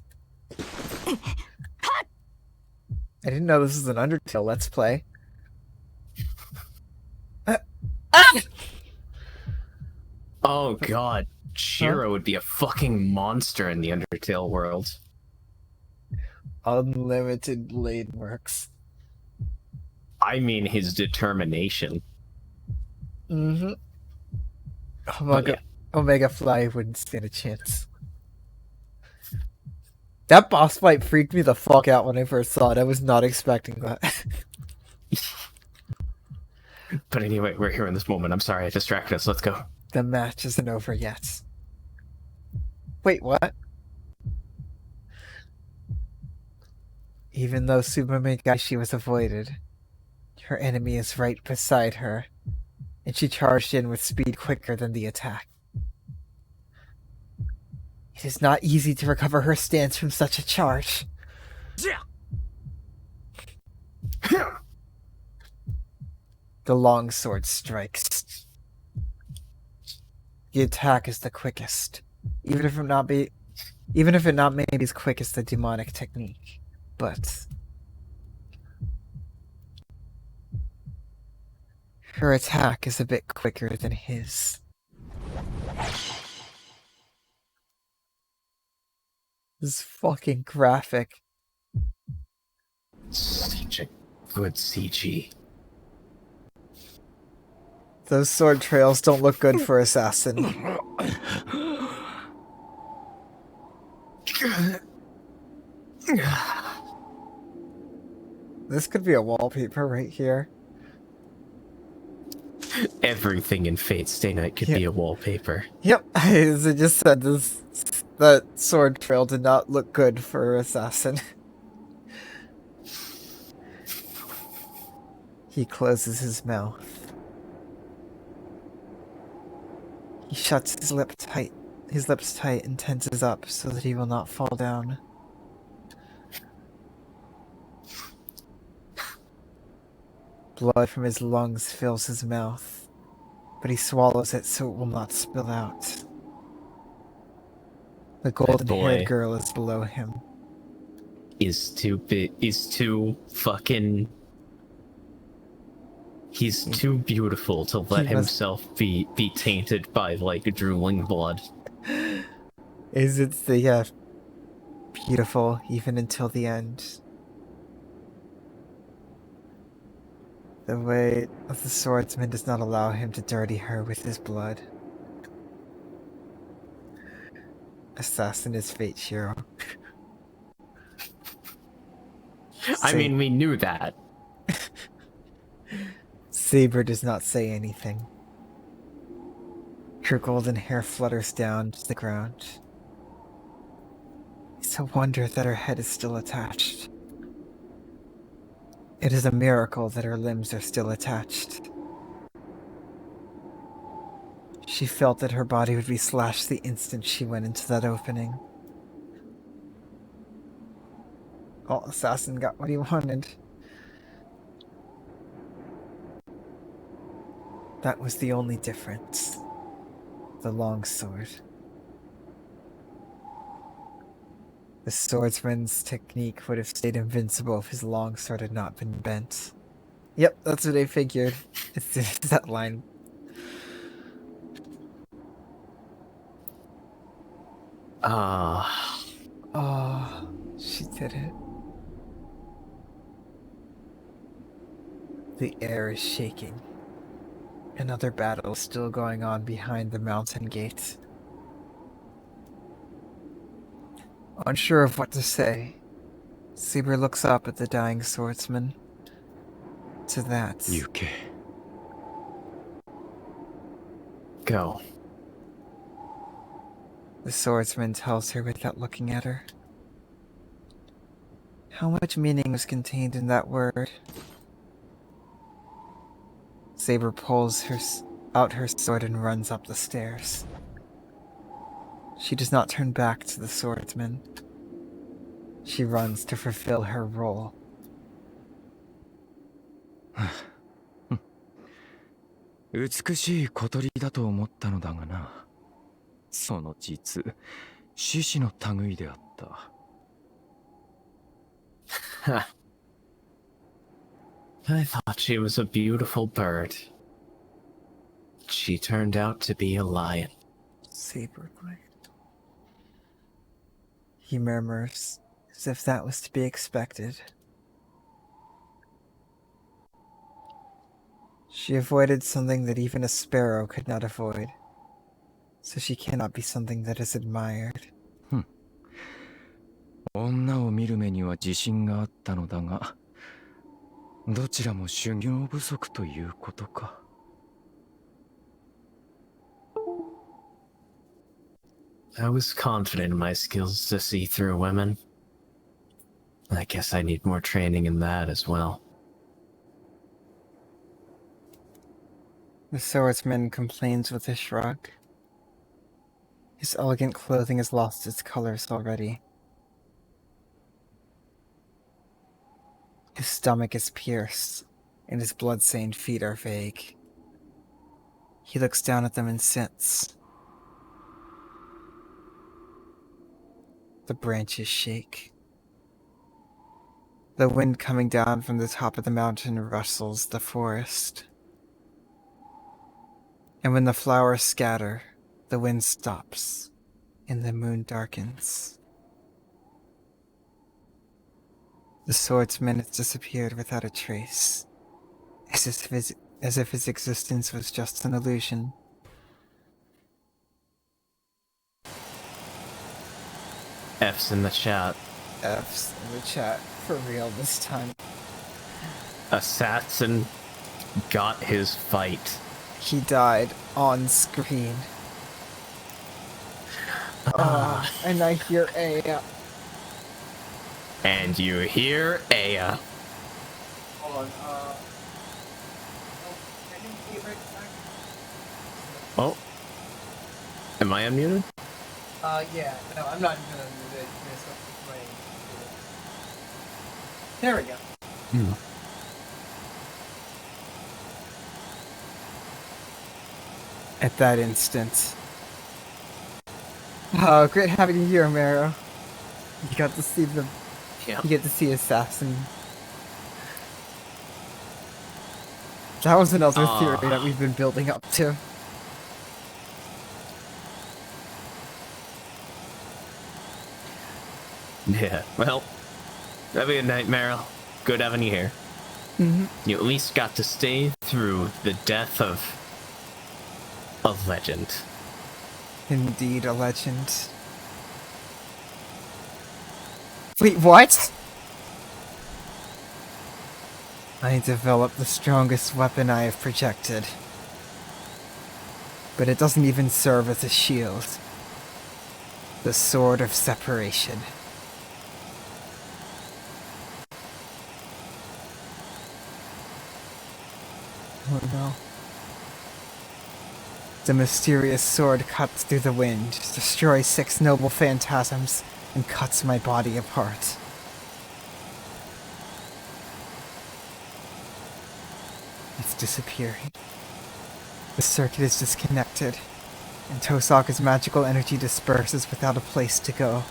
I didn't know this was an Undertale Let's Play. Oh god, Shirou would be a fucking monster in the Undertale world. Unlimited blade works. I mean his determination. Mm-hmm. But Omega Fly wouldn't stand a chance. That boss fight freaked me the fuck out when I first saw it. I was not expecting that. But anyway, we're here in this moment. I'm sorry I distracted us. Let's go. The match isn't over yet. Wait, what? Even though Tsubame Gaishi was avoided, her enemy is right beside her, and she charged in with speed quicker than the attack. It is not easy to recover her stance from such a charge. The longsword strikes. The attack is the quickest, even if it not be as quick as the demonic technique. But her attack is a bit quicker than his. This is fucking graphic. Such a good CG. Those sword trails don't look good for Assassin. This could be a wallpaper right here. Everything in Fate Stay Night could be a wallpaper. Yep, as I just said, that sword trail did not look good for Assassin. He closes his mouth. He shuts his lips tight and tenses up so that he will not fall down. Blood from his lungs fills his mouth, but he swallows it so it will not spill out. The golden-haired girl is below him. Is too fucking... He's too beautiful to let himself be tainted by, like, drooling blood. Is it the beautiful even until the end? The weight of the swordsman does not allow him to dirty her with his blood. Assassin is fate, Shirou. I mean, we knew that. Saber does not say anything. Her golden hair flutters down to the ground. It's a wonder that her head is still attached. It is a miracle that her limbs are still attached. She felt that her body would be slashed the instant she went into that opening. Oh, Assassin got what he wanted. That was the only difference. The long sword. The swordsman's technique would have stayed invincible if his long sword had not been bent. Yep, that's what I figured. It's that line. Oh, she did it. The air is shaking. Another battle is still going on behind the mountain gate. Unsure of what to say, Saber looks up at the dying swordsman. To that. Yuke. Go. The swordsman tells her without looking at her. How much meaning was contained in that word? Saber pulls out her sword and runs up the stairs. She does not turn back to the swordsman. She runs to fulfill her role. 美しい小鳥だと思ったのだがな。その実、獅子の類であった。I thought she was a beautiful bird. She turned out to be a lion. Saber blade. He murmurs, as if that was to be expected. She avoided something that even a sparrow could not avoid, so she cannot be something that is admired. 女を見る目には自信があったのだが、どちらも修行不足ということか。I was confident in my skills to see through women. I guess I need more training in that as well. The swordsman complains with a shrug. His elegant clothing has lost its colors already. His stomach is pierced, and his blood-stained feet are vague. He looks down at them and sits. The branches shake. The wind coming down from the top of the mountain rustles the forest. And when the flowers scatter, the wind stops, and the moon darkens. The swordsman has disappeared without a trace, as if his existence was just an illusion. F's in the chat. F's in the chat, for real this time. Assassin got his fight. He died on screen. And I hear Aya. And you hear Aya. Hold on, Oh. Am I unmuted? yeah, no, I'm not even unmuted. There we go. At that instant. Oh, great having you here, Mero. You got to see the... Yeah. You get to see Assassin. That was another theory that we've been building up to. Yeah, well, that'd be a nightmare. Good having you here. You at least got to stay through the death of a legend. Indeed, a legend. Wait, what? I developed the strongest weapon I have projected. But it doesn't even serve as a shield. The Sword of Separation. Oh no. The mysterious sword cuts through the wind, destroys 6 noble phantasms, and cuts my body apart. It's disappearing. The circuit is disconnected, and Tosaka's magical energy disperses without a place to go.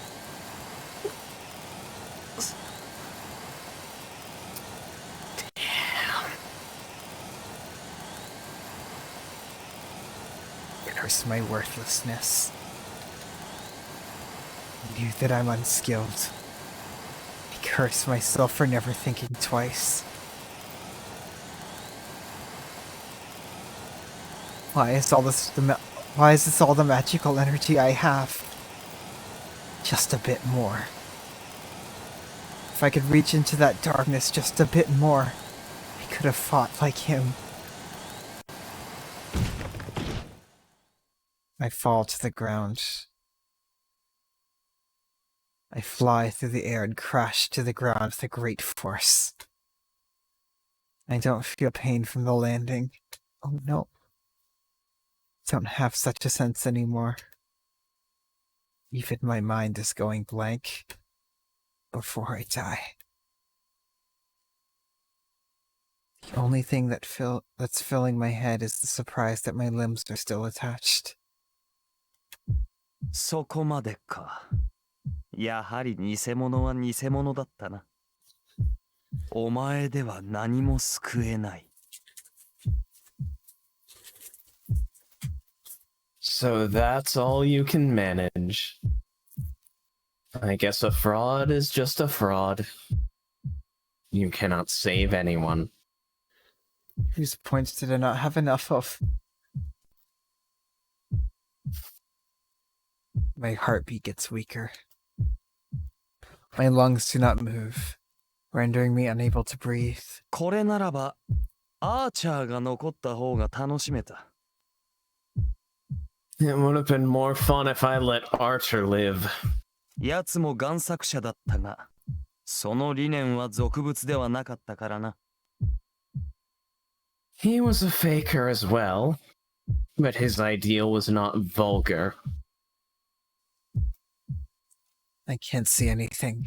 Curse my worthlessness. I knew that I'm unskilled. I curse myself for never thinking twice. Why is this all the magical energy I have? Just a bit more. If I could reach into that darkness just a bit more, I could have fought like him. I fall to the ground. I fly through the air and crash to the ground with a great force. I don't feel pain from the landing. Oh no. Don't have such a sense anymore. Even my mind is going blank before I die. The only thing that's filling my head is the surprise that my limbs are still attached. そこまでか。やはり偽物は偽物だったな。お前では何も救えない。So that's all you can manage. I guess a fraud is just a fraud. You cannot save anyone. Whose points did I not have enough of? My heartbeat gets weaker. My lungs do not move, rendering me unable to breathe. これならば、アーチャーが残った方が楽しめた。It would have been more fun if I let Archer live. 奴も贋作者だったが、その理念は俗物ではなかったからな。He was a faker as well, but his ideal was not vulgar. I can't see anything.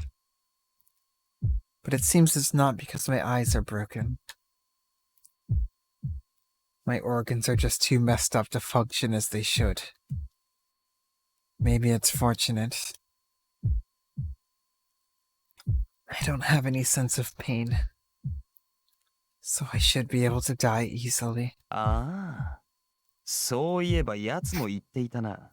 But it seems it's not because my eyes are broken. My organs are just too messed up to function as they should. Maybe it's fortunate. I don't have any sense of pain. So I should be able to die easily. ああ、そういえば奴も言っていたな。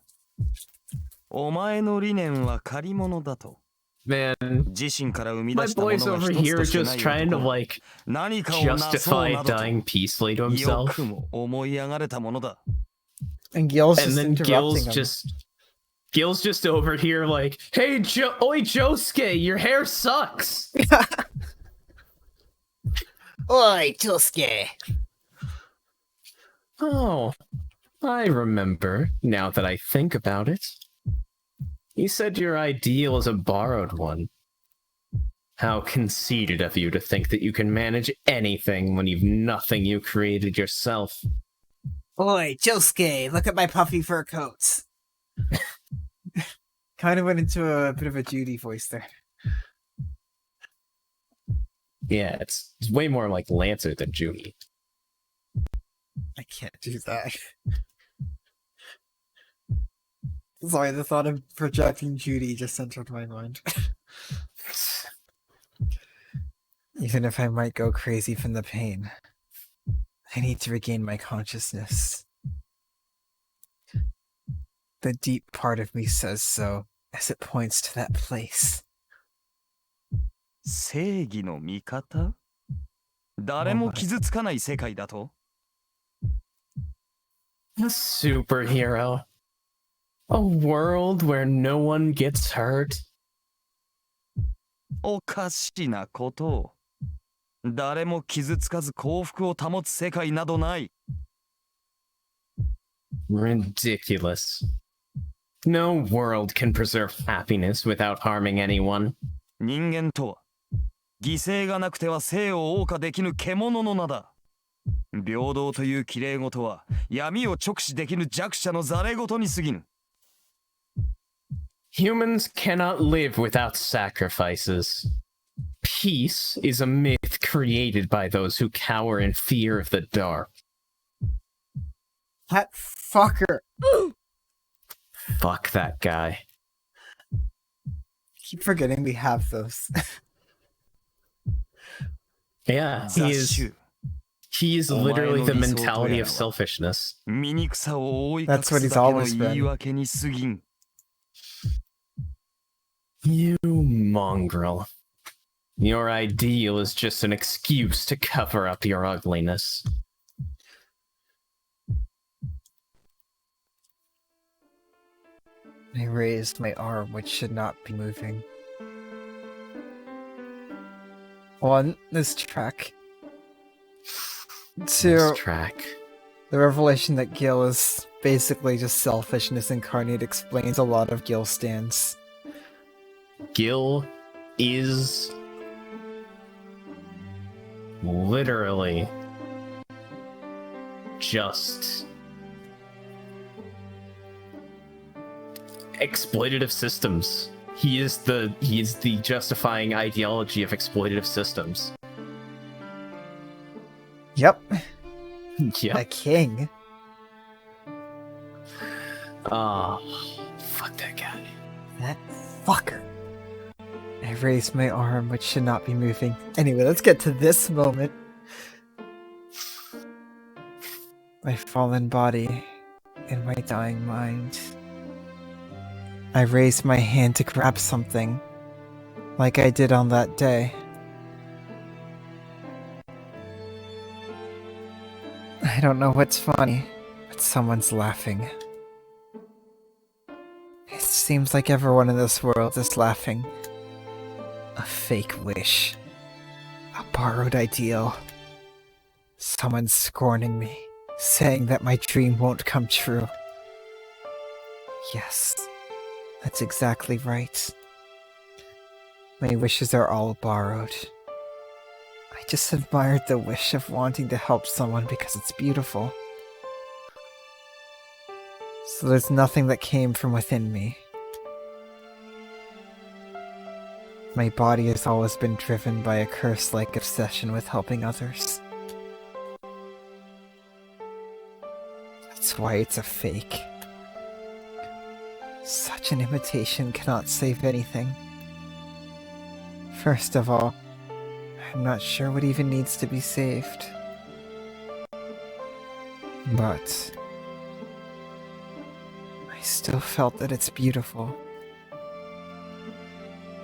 お前の理念は借り物だと。Man, 自身から生み my 出したもの boy's が over 一つ here としてな just い trying to 男。 like 何かをなそう justify などと dying peacefully to よ himself. くも思い上がれたものだ。And Gil's And just then interrupting him. Gil's just over here like, hey, oi, Josuke, your hair sucks. Oi, Josuke! Oh, I remember, now that I think about it. You said your ideal is a borrowed one. How conceited of you to think that you can manage anything when you've nothing you created yourself. Oi, Josuke, look at my puffy fur coats. Kind of went into a bit of a Judy voice there. Yeah, it's way more like Lancer than Junie. I can't do that. Sorry, the thought of projecting Judy just entered my mind. Even if I might go crazy from the pain, I need to regain my consciousness. The deep part of me says so, as it points to that place. 正義の味方？誰も傷つかない世界だと？ A superhero. A world where no one gets hurt. おかしなことを。誰も傷つかず幸福を保つ世界などない。Ridiculous. No world can preserve happiness without harming anyone. 人間とは犠牲がなくては生を謳歌できぬ獣の名だ。平等という綺麗事は闇を直視できぬ弱者のざれ事に過ぎぬ。Humans cannot live without sacrifices. Peace is a myth created by those who cower in fear of the dark. That fucker! Fuck that guy. Keep forgetting we have those. Yeah, he is literally the mentality of selfishness. That's what he's always been. You mongrel. Your ideal is just an excuse to cover up your ugliness. I raised my arm, which should not be moving. On this track. Two, This track. the revelation that Gil is basically just selfishness incarnate explains a lot of Gil's stance. Gil is literally just exploitative systems. He is the justifying ideology of exploitative systems. Yep, Yeah. a king. Ah, fuck that guy. That fucker. I raised my arm, which should not be moving. Anyway, let's get to this moment. My fallen body and my dying mind. I raised my hand to grab something, like I did on that day. I don't know what's funny, but someone's laughing. It seems like everyone in this world is laughing. A fake wish. A borrowed ideal. Someone scorning me, saying that my dream won't come true. Yes, that's exactly right. My wishes are all borrowed. I just admired the wish of wanting to help someone because it's beautiful. So there's nothing that came from within me. My body has always been driven by a curse-like obsession with helping others. That's why it's a fake. Such an imitation cannot save anything. First of all, I'm not sure what even needs to be saved. But I still felt that it's beautiful.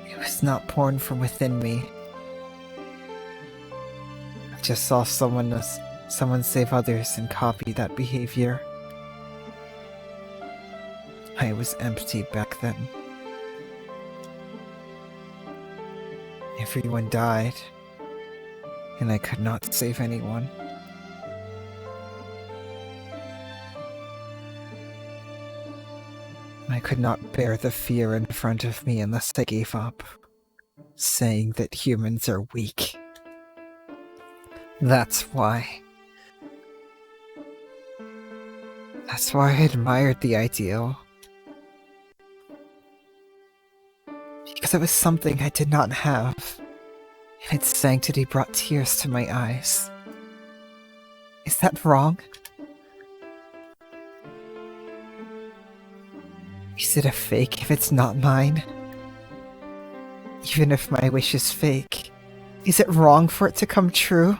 It was not born from within me. I just saw someone save others and copy that behavior. I was empty back then. Everyone died, and I could not save anyone. I could not bear the fear in front of me unless I gave up, saying that humans are weak. That's why. That's why I admired the ideal. Because it was something I did not have, and its sanctity brought tears to my eyes. Is that wrong? Is it a fake if it's not mine? Even if my wish is fake, is it wrong for it to come true?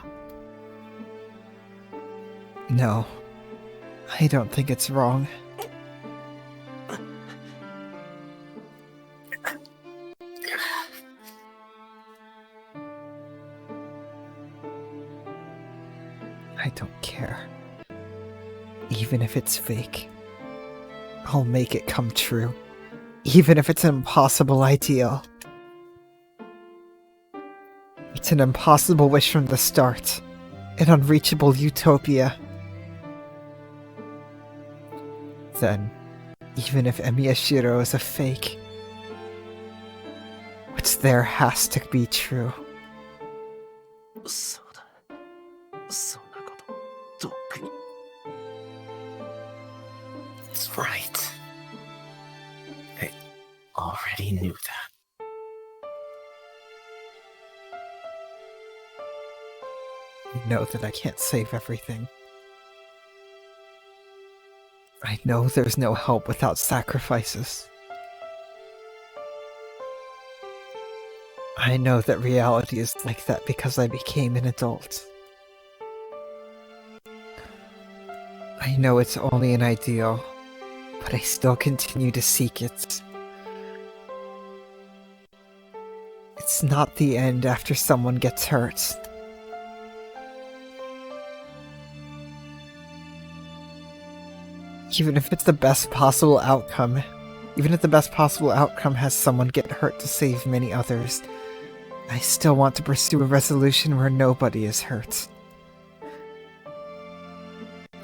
No, I don't think it's wrong. I don't care. Even if it's fake, I'll make it come true. Even if it's an impossible ideal. It's an impossible wish from the start. An unreachable utopia. Then, even if Emiya Shirou is a fake, what's there has to be true. そうだ。そんなこと特に。That's right. I already knew that. I know that I can't save everything. I know there's no help without sacrifices. I know that reality is like that because I became an adult. I know it's only an ideal, but I still continue to seek it. It's not the end after someone gets hurt. Even if it's the best possible outcome, even if the best possible outcome has someone get hurt to save many others, I still want to pursue a resolution where nobody is hurt.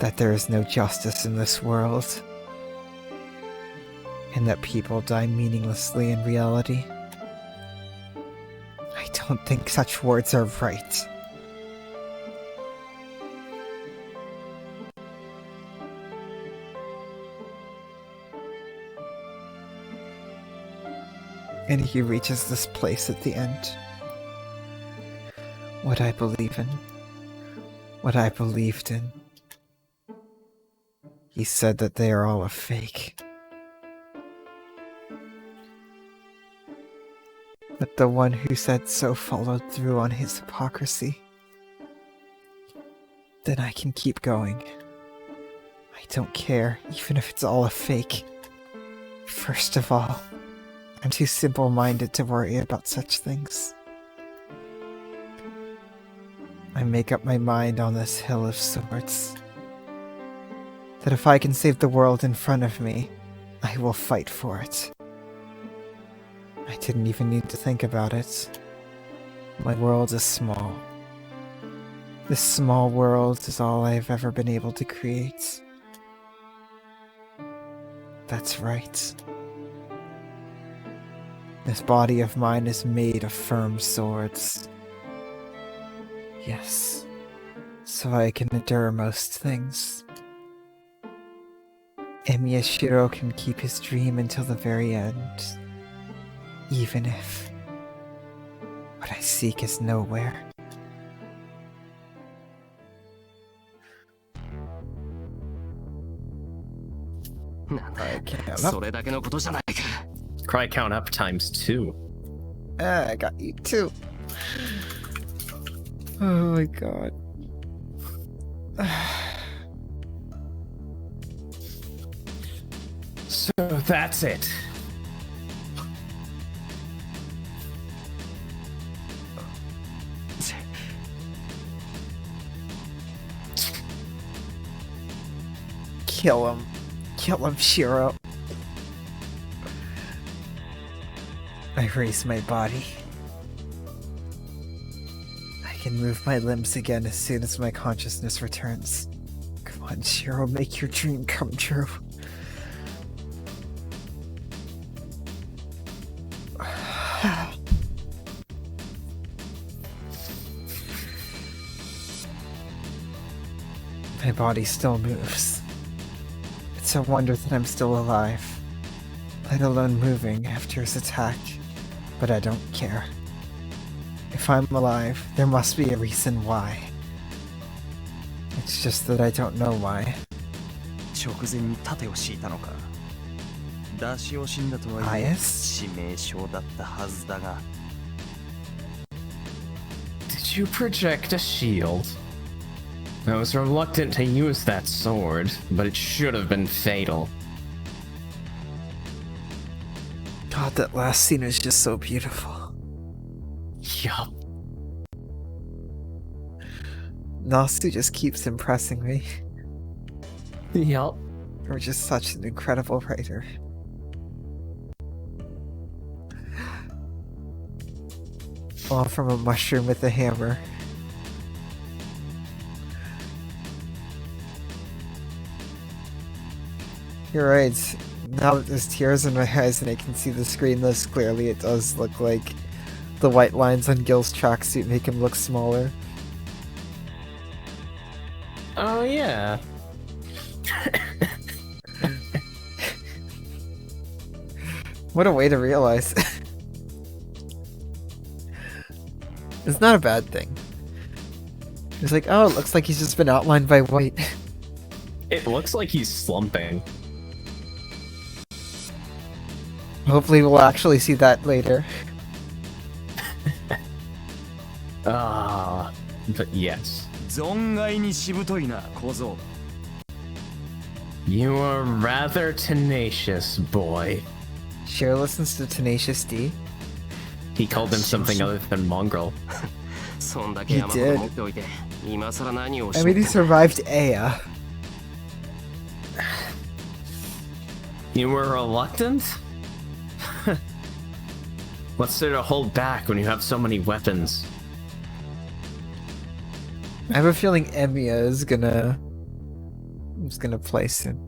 That there is no justice in this world. And that people die meaninglessly in reality. I don't think such words are right. And he reaches this place at the end. What I believe in. What I believed in. He said that they are all a fake. But the one who said so followed through on his hypocrisy. Then I can keep going. I don't care, even if it's all a fake. First of all, I'm too simple-minded to worry about such things. I make up my mind on this hill of swords. That if I can save the world in front of me, I will fight for it. I didn't even need to think about it. My world is small. This small world is all I've ever been able to create. That's right. This body of mine is made of firm swords. Yes, so I can endure most things. Emiya Shirou can keep his dream until the very end, even if what I seek is nowhere. I can't. Soれだけのことじゃないか。 Cry count up ×2. I got you too. Oh my god. So that's it. Kill him. Kill him, Shirou. I raise my body. I can move my limbs again as soon as my consciousness returns. Come on, Shirou, make your dream come true. My body still moves. It's a wonder that I'm still alive, let alone moving after his attack. But I don't care. If I'm alive, there must be a reason why. It's just that I don't know why. 直前に盾を敷いたのか。出し惜しんだとはいえ、 Bias? 致命傷だったはずだが。 Did you project a shield? I was reluctant to use that sword, but it should have been fatal. God, that last scene is just so beautiful. Yup. Nasu just keeps impressing me. Yup. You're just such an incredible writer. All from a mushroom with a hammer. You're right. Now that there's tears in my eyes and I can see the screen less clearly, it does look like the white lines on Gil's tracksuit make him look smaller. Oh, yeah. What a way to realize. It's not a bad thing. It's like, oh, it looks like he's just been outlined by white. It looks like he's slumping. Hopefully we'll actually see that later. Ah, but yes. 存外にしぶといな、小僧。 You are rather tenacious, boy. Shiro listens to Tenacious D. He called him something other than mongrel. そんだけ山ほど持っておいて今更何をし I mean, he survived Aya. You were reluctant? What's there to hold back when you have so many weapons? I have a feeling Emiya is gonna place him.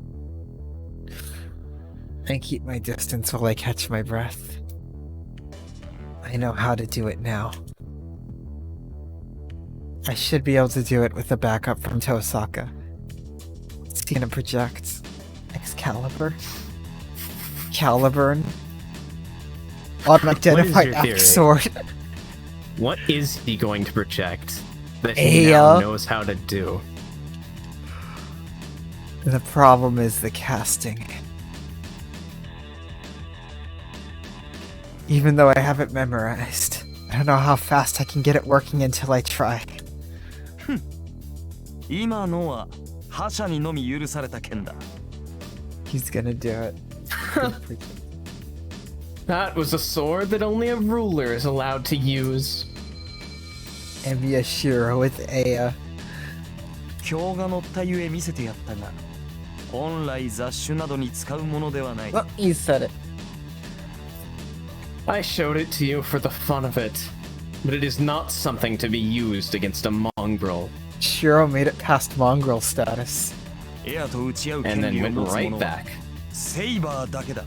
I keep my distance while I catch my breath. I know how to do it now. I should be able to do it with a backup from Tosaka. What's he gonna project? Excalibur? Caliburn? Unidentified theory? axe sword? What is he going to project that he Aya. now knows how to do? The problem is the casting. Even though I have it memorized, I don't know how fast I can get it working until I try. 今のは覇者にのみ許された剣だ。 He's gonna do it. That was a sword that only a ruler is allowed to use. Emiya Shirou with Aya. 今日が乗ったゆえ見せてやったが、本来雑種などに使うものではない。 Well, you said it. I showed it to you for the fun of it, but it is not something to be used against a mongrel. Shiro made it past mongrel status. エアと打ち合う And 権 then 利を went 持つ right 者は back. セイバーだけだ。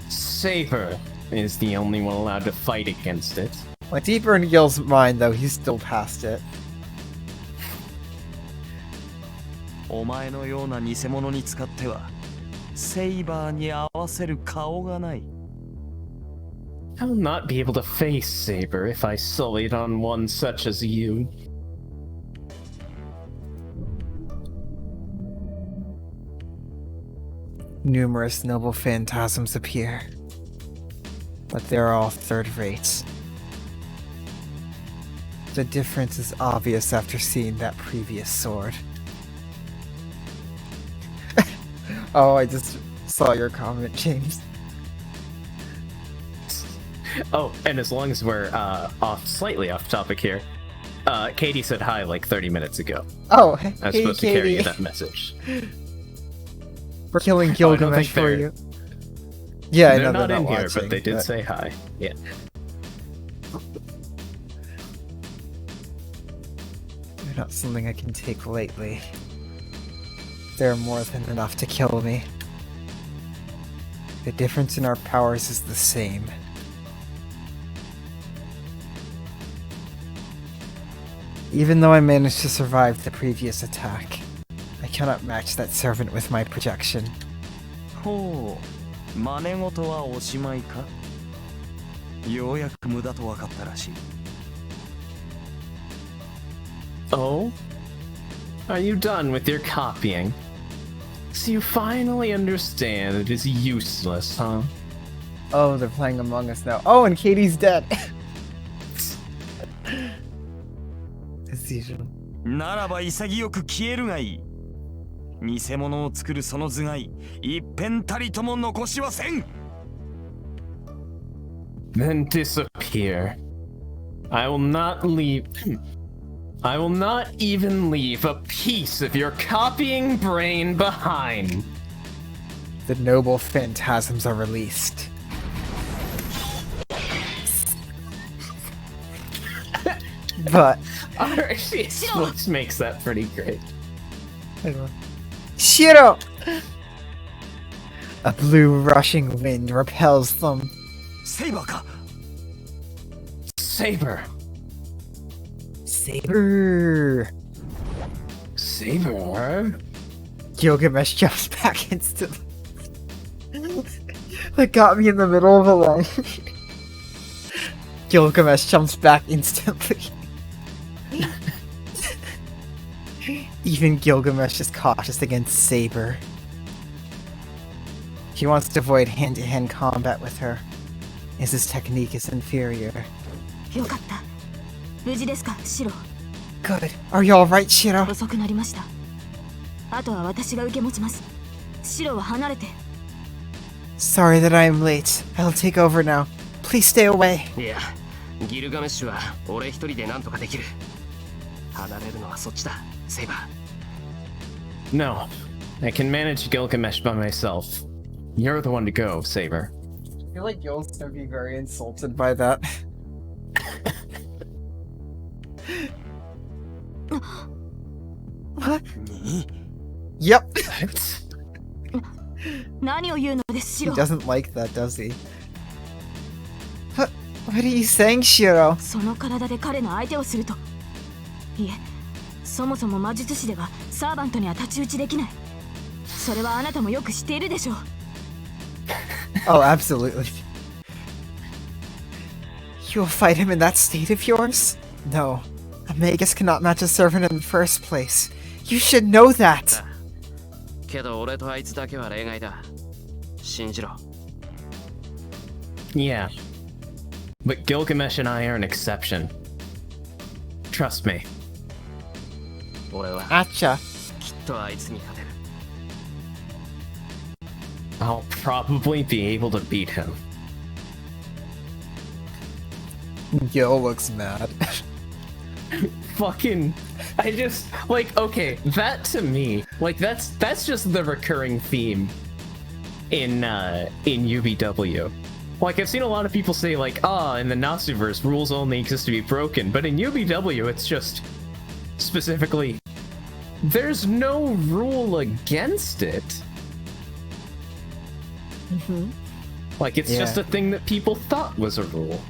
Saber is the only one allowed to fight against it. Like deeper in Gil's mind, though, he's still past it. お前のような偽物に使っては、セイバーに合わせる顔がない。 I'll not be able to face Saber if I sullied on one such as you. Numerous noble phantasms appear, but they're all third rates. The difference is obvious after seeing that previous sword. Oh, I just saw your comment, James. Oh, and as long as we're slightly off topic here, Katie said hi like 30 minutes ago. Oh, I was hey, supposed to carry you Katie. that message. We're killing Oh, I don't Gilgamesh think for they're- you. Yeah, I They're know not they're in not here, watching, but they did say hi. Yeah. They're not something I can take lightly. They're more than enough to kill me. The difference in our powers is the same. Even though I managed to survive the previous attack, I cannot match that servant with my projection. ほう、真似事はおしまいか。ようやく無駄と分かったらしい。 Oh? Are you done with your copying? So you finally understand it is useless, huh? Oh, they're playing Among Us now. Oh, and Katie's dead! As usual. ならば潔く消えるがいい。偽物を作るその頭蓋、一片たりとも残しはせん。 Then disappear. I will not leave. I will not even leave a piece of your copying brain behind. The noble phantasms are released. But His voice makes that pretty great. Shirou! A blue rushing wind repels them. セイバーか。 Saber. Saber! Saber? Gilgamesh jumps back instantly. That got me in the middle of a line. Gilgamesh jumps back instantly. Even Gilgamesh is cautious against Saber. He wants to avoid hand-to-hand combat with her, as his technique is inferior. よかった。無事ですか、シロ。 Good. Are you alright, Shirou? 遅くなりました。あとは私が受け持ちます。シロは離れて。 Sorry that I am late. I'll take over now. Please stay away. いや、ギルガメッシュは俺一人で何とかできる。離れるのはそっちだ、セイバー。 No. I can manage Gilgamesh by myself. You're the one to go, Saber. I feel like Gil's gonna be very insulted by that. What? Yep. 何を言うのです、シ He ロ。 doesn't like that, does he? What are you saying, Shirou? その体で彼の相手をすると。いえ、そもそも魔術師ではサーバントには太刀打ちできない。それはあなたもよく知っているでしょう。 Oh, absolutely. You'll fight him in that state of yours? No. A Magus cannot match a servant in the first place. You should know that! けど俺とあいつだけは例外だ。信じろ。 Yeah. But Gilgamesh and I are an exception. Trust me. 俺は Acha. きっとあいつに勝てる。 I'll probably be able to beat him. Gil looks mad. Fucking I just like okay, that to me, like that's just the recurring theme in UBW. Like I've seen a lot of people say like, in the Natsuverse rules only exist to be broken, but in UBW it's just specifically there's no rule against it. Like it's just a thing that people thought was a rule.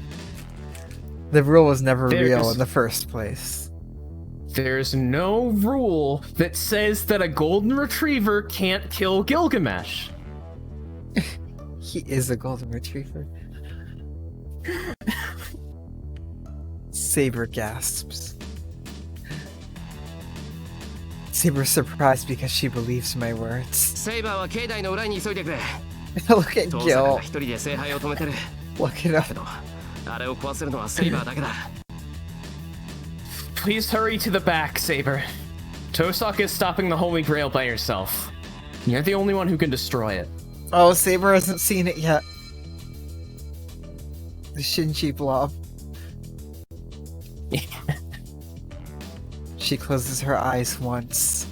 The rule was never real There's- in the first place. There's no rule that says that a golden retriever can't kill Gilgamesh. He is a golden retriever. Saber gasps. Saber's surprised because she believes my words. セイバーは境内の裏に急いでくれ。 Look at 遠坂 Gil. が一人で聖杯を止めてる。 Look at him. けど、あれを壊せるのはセイバーだけだ。 Please hurry to the back, Saber. Tosaka is stopping the Holy Grail by yourself. You're the only one who can destroy it. Oh, Saber hasn't seen it yet. The Shinji blob. She closes her eyes once.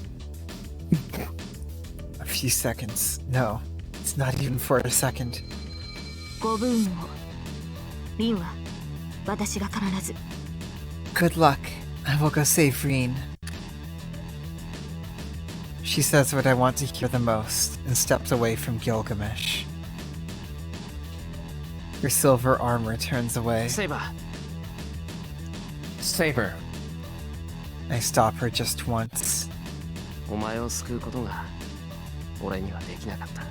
A few seconds. No, it's not even for a second. ご武運を。リンは私が必ず。 Good luck. I will go save Reen. She says what I want to hear the most and steps away from Gilgamesh. Her silver armor turns away. セイバー、 Saber. I stop her just once. お前を救うことが俺にはできなかった。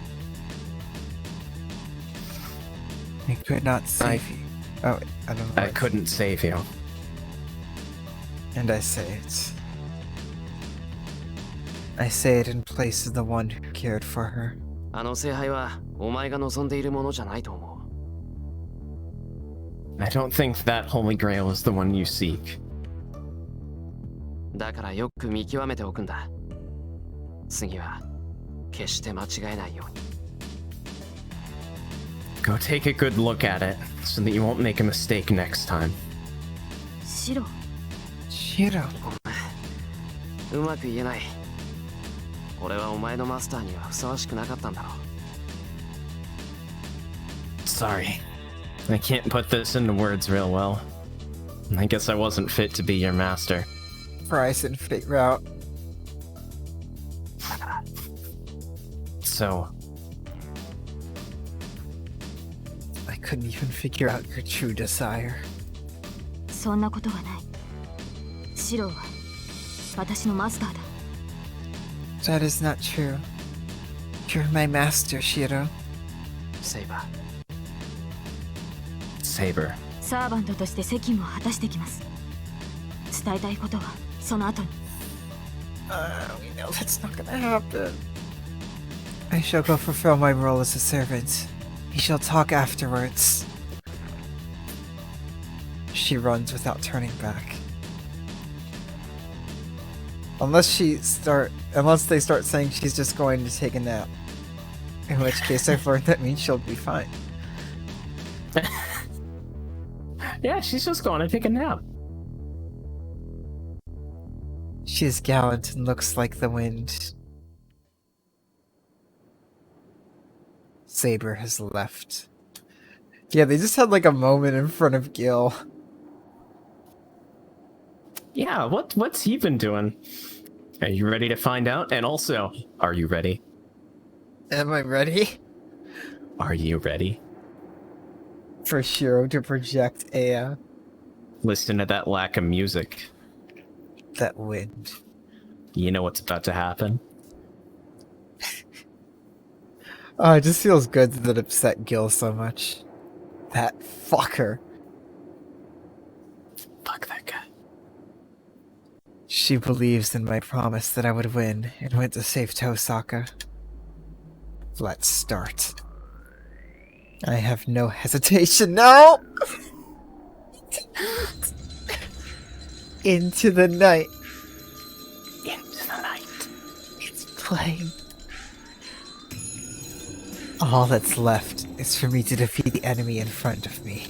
I could not save you. Oh, I don't know. I couldn't save you. And I say it. I say it in place of the one who cared for her. あの聖杯はお前が望んでいるものじゃないと思う。 I don't think that Holy Grail is the one you seek. だからよく見極めておくんだ。次は決して間違えないように。Go take a good look at it so that you won't make a mistake next time. シロ、シロ。うまく言えない。俺はお前のマスターにはふさわしくなかったんだろう。Sorry. I can't put this into words real well. I guess I wasn't fit to be your master. Price and figure out. So, I couldn't even figure out your true desire. そんなことはない。シロは私のマスターだ。That is not true. You're my master, Shiro. セイバー。Saber. サーバントとして責務を果たしてきます。伝えたいことはその後に。We know that's not gonna happen. I shall go fulfill my role as a servant. We shall talk afterwards. She runs without turning back. Unless they start saying she's just going to take a nap. In which case I've learned that means she'll be fine. Yeah, she's just going to take a nap. She is gallant and looks like the wind. Saber has left. Yeah, they just had like a moment in front of Gil. Yeah, what's he been doing? Are you ready to find out? And also, are you ready? Am I ready? Are you ready? For Shiro to project a Listen to that lack of music. that wind. You know what's about to happen? Oh, it just feels good that it upset Gil so much. That fucker. Fuck that guy. She believes in my promise that I would win and went to save Tosaka. Let's start. I have no hesitation. No! Into the night. Into the night. It's playing. All that's left is for me to defeat the enemy in front of me.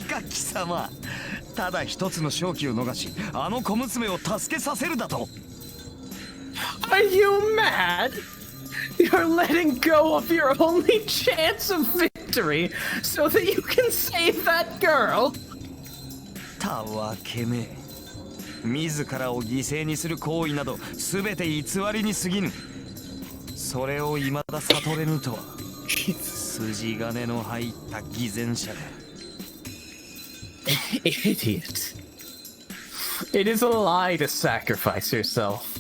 Kami-sama. ただ一つの勝機を逃し、あの小娘を助けさせるだと。Are you mad? You're letting go of your only chance of victory so that you can save that girl? たわけめ。自らを犠牲にする行為など全て偽りに過ぎぬ。それを未だ悟れぬとは筋金の入った偽善者だ。Idiot. It is a lie to sacrifice yourself.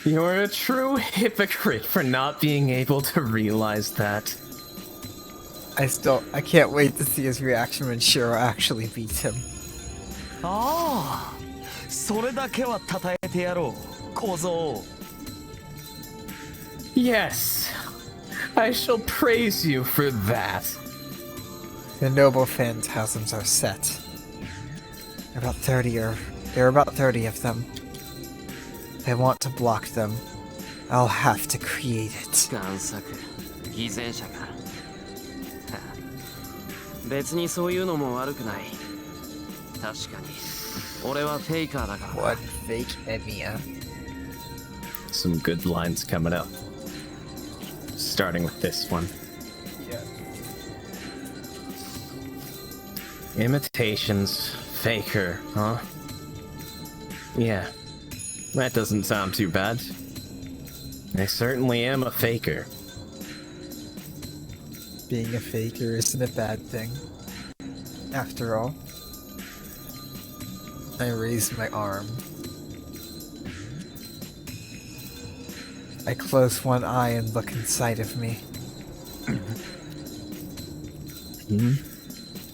You're a true hypocrite for not being able to realize that. I can't wait to see his reaction when Shiro actually beats him. ああ、それだけは称えてやろう、小僧。Yes, I shall praise you for that. The noble phantasms are set. There are about 30 of them. If I want to block them, I'll have to create it. 贋作、偽善者か。別にそういうのも悪くない。確かに、俺はフェイカーだから。One fake Emiya. Some good lines coming up. Starting with this one. Imitations, faker, huh? Yeah, that doesn't sound too bad. I certainly am a faker. Being a faker isn't a bad thing. After all, I raise my arm. I close one eye and look inside of me.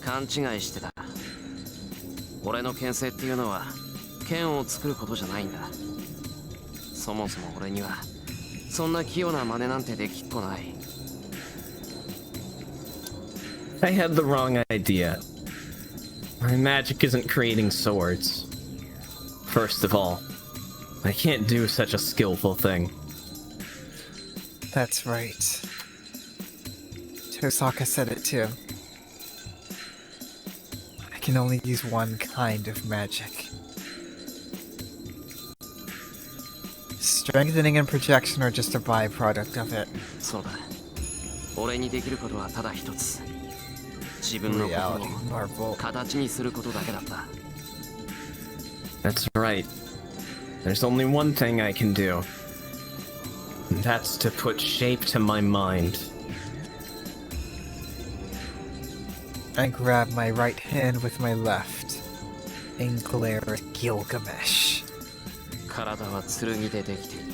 勘違いしてた。俺の牽制っていうのは剣を作ることじゃないんだ。そもそも俺にはそんな器用な真似なんてできっこない。 I had the wrong idea. My magic isn't creating swords. First of all, I can't do such a skillful thing. That's right. Tosaka said it too. I can only use one kind of magic. Strengthening and projection are just a byproduct of it. そうだ。俺にできることはただ一つ。自分の心 Reality を Marvel. 形にすることだけだった。 That's right. There's only one thing I can do. And that's to put shape to my mind. I grab my right hand with my left and glare at Gilgamesh. 体は剣でできている。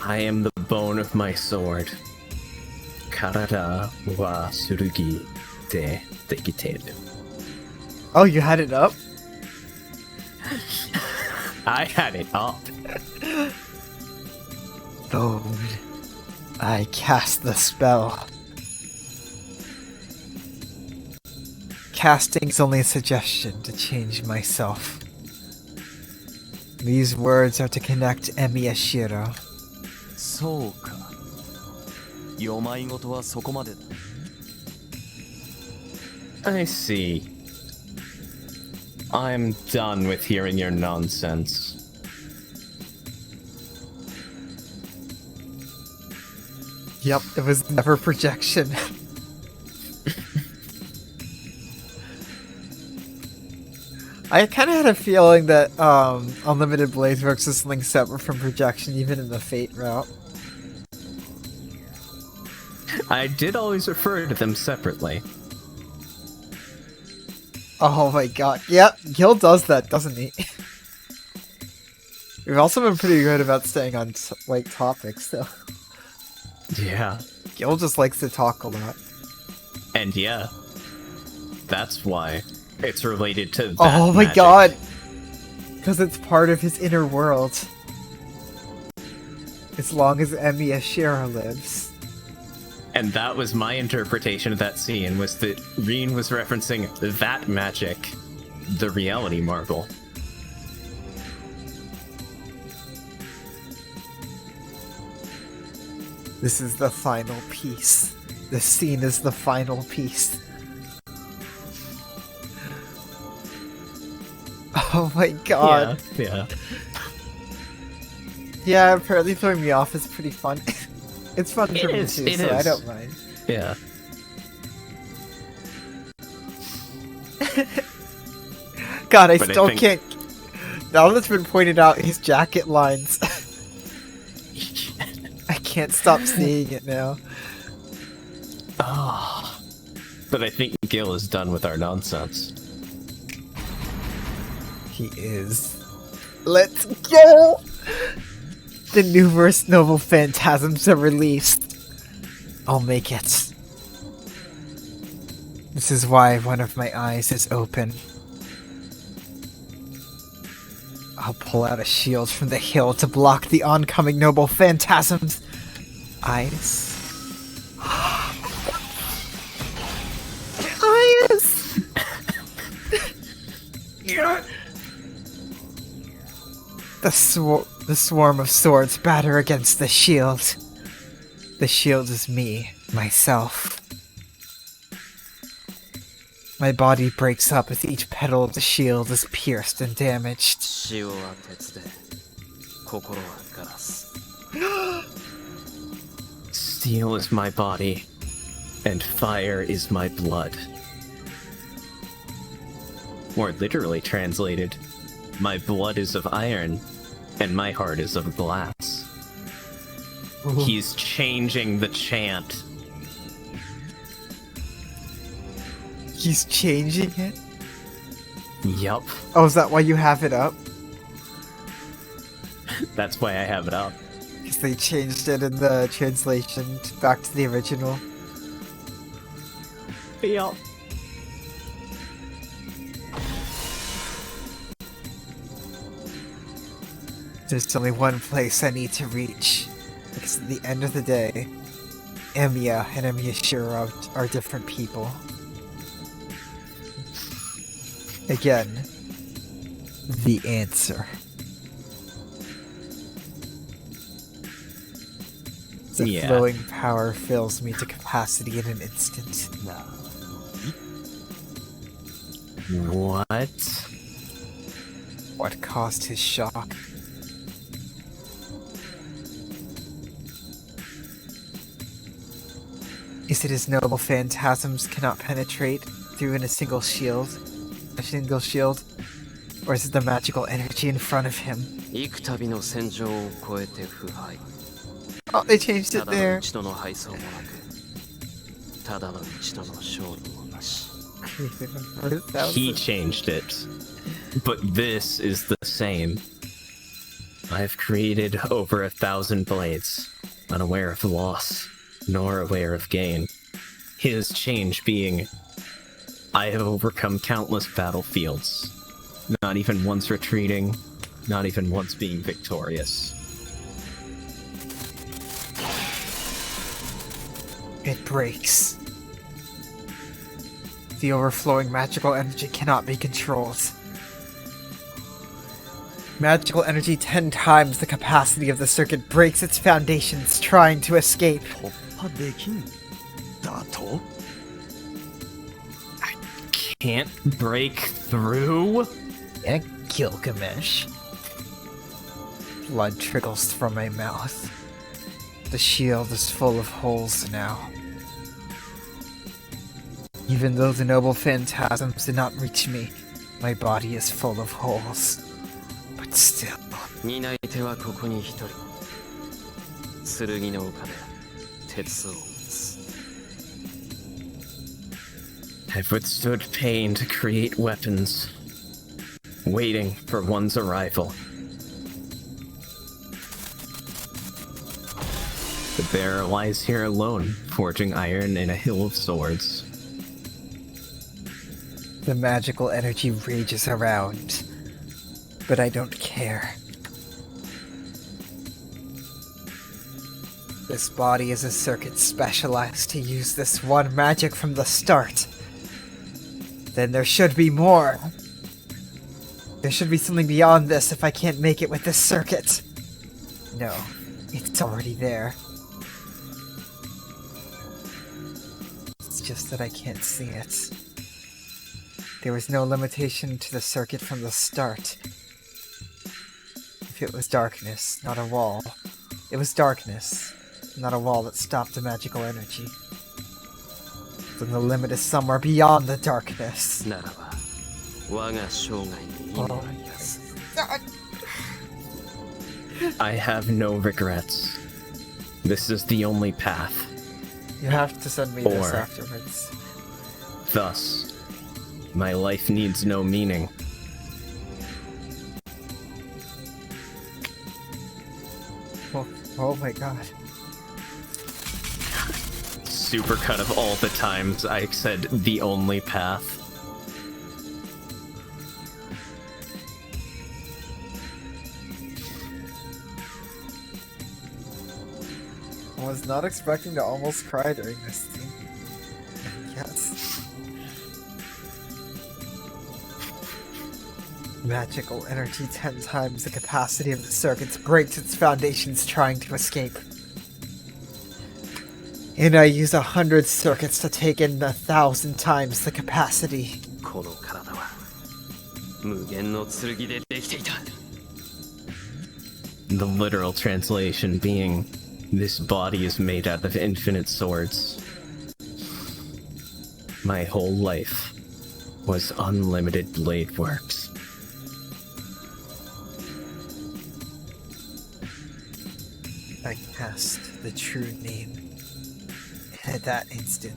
I am the bone of my sword. Karada wa tsurugi de dekiteru. Oh, you had it up? I had it up. Lord, I cast the spell. Casting is only a suggestion to change myself. These words are to connect Emiya Shirou. そうか。よまいごとはそこまでだ。 I see. I'm done with hearing your nonsense. Yep, it was never projection. I kind of had a feeling that Unlimited Blades works as something separate from projection, even in the Fate route. I did always refer to them separately. Oh my god. Yep, Gil does that, doesn't he? We've also been pretty good about staying on like topics, though. Yeah. Gil just likes to talk a lot. And yeah, that's why it's related to that Oh my magic. god! Because it's part of his inner world. As long as Emiya Shirou lives. And that was my interpretation of that scene, was that Reen was referencing that magic, the reality marble. This is the final piece. The scene is the final piece. Oh my god. Yeah. Yeah, apparently throwing me off is pretty fun. It's fun for me too, it so I is. don't mind. Yeah. God, I But I still think- can't. Now that's been pointed out, his jacket lines. I can't stop seeing it now. Ah. But I think Gil is done with our nonsense. He is. Let's go! The numerous noble phantasms are released. I'll make it. This is why one of my eyes is open. I'll pull out a shield from the hill to block the oncoming noble phantasms. Eyes. Eyes! The swarm of swords batter against the shield. The shield is me, myself. My body breaks up as each petal of the shield is pierced and damaged. 塩は鉄で心はガラス。 Steel is my body, and fire is my blood. More literally translated, my blood is of iron, and my heart is of glass. He's changing the chant. He's changing it? Yup, Oh, is that why you have it up? that's why I have it up. Because they changed it in the translation back to the original. Yup. There's only one place I need to reach. Because at the end of the day, Emiya and Emiya Shirou are different people. Again, the answer. The Yeah. flowing power fills me to capacity in an instant. What? What caused his shock? Is it his noble phantasms cannot penetrate through in a single shield? Or is it the magical energy in front of him? 幾度の戦場を越えて腐敗 Oh, they changed た it だの there. 一度の敗走もなくただの一度の勝利もなし He changed it. But this is the same. I've created over 1,000 blades, unaware of loss, nor aware of gain. His change being, I have overcome countless battlefields, not even once retreating, not even once being victorious. It breaks. The overflowing magical energy cannot be controlled. Magical energy 10 times the capacity of the circuit breaks its foundations, trying to escape. 突破できんだと Can't break through? And Gilgamesh. Blood trickles from my mouth. The shield is full of holes now. Even though the noble phantasms did not reach me, my body is full of holes. But still, 担い手はここに一人剣の丘で鉄を打つ I've withstood pain to create weapons, waiting for one's arrival. The bearer lies here alone, forging iron in a hill of swords. the magical energy rages around. But I don't care. This body is a circuit specialized to use this one magic from the start. Then there should be more. There should be something beyond this if I can't make it with this circuit. No, it's already there. It's just that I can't see it. There was no limitation to the circuit from the start. If it was darkness, not a wall, it was darkness, not a wall that stopped the magical energy. Then the limit is somewhere beyond the darkness. ならば我が生涯に意味があります I have no regrets. This is the only path. You have to send me this Or- afterwards. Thus, my life needs no meaning. Oh my god. Supercut of all the times I said the only path. I was not expecting to almost cry during this scene. Yes. Magical energy 10 times the capacity of the circuits breaks its foundations trying to escape. And I use 100 circuits to take in 1,000 times the capacity. この体は無限の剣でできていた The literal translation being, this body is made out of infinite swords. My whole life was unlimited blade works. I cast the true name. And at that instant,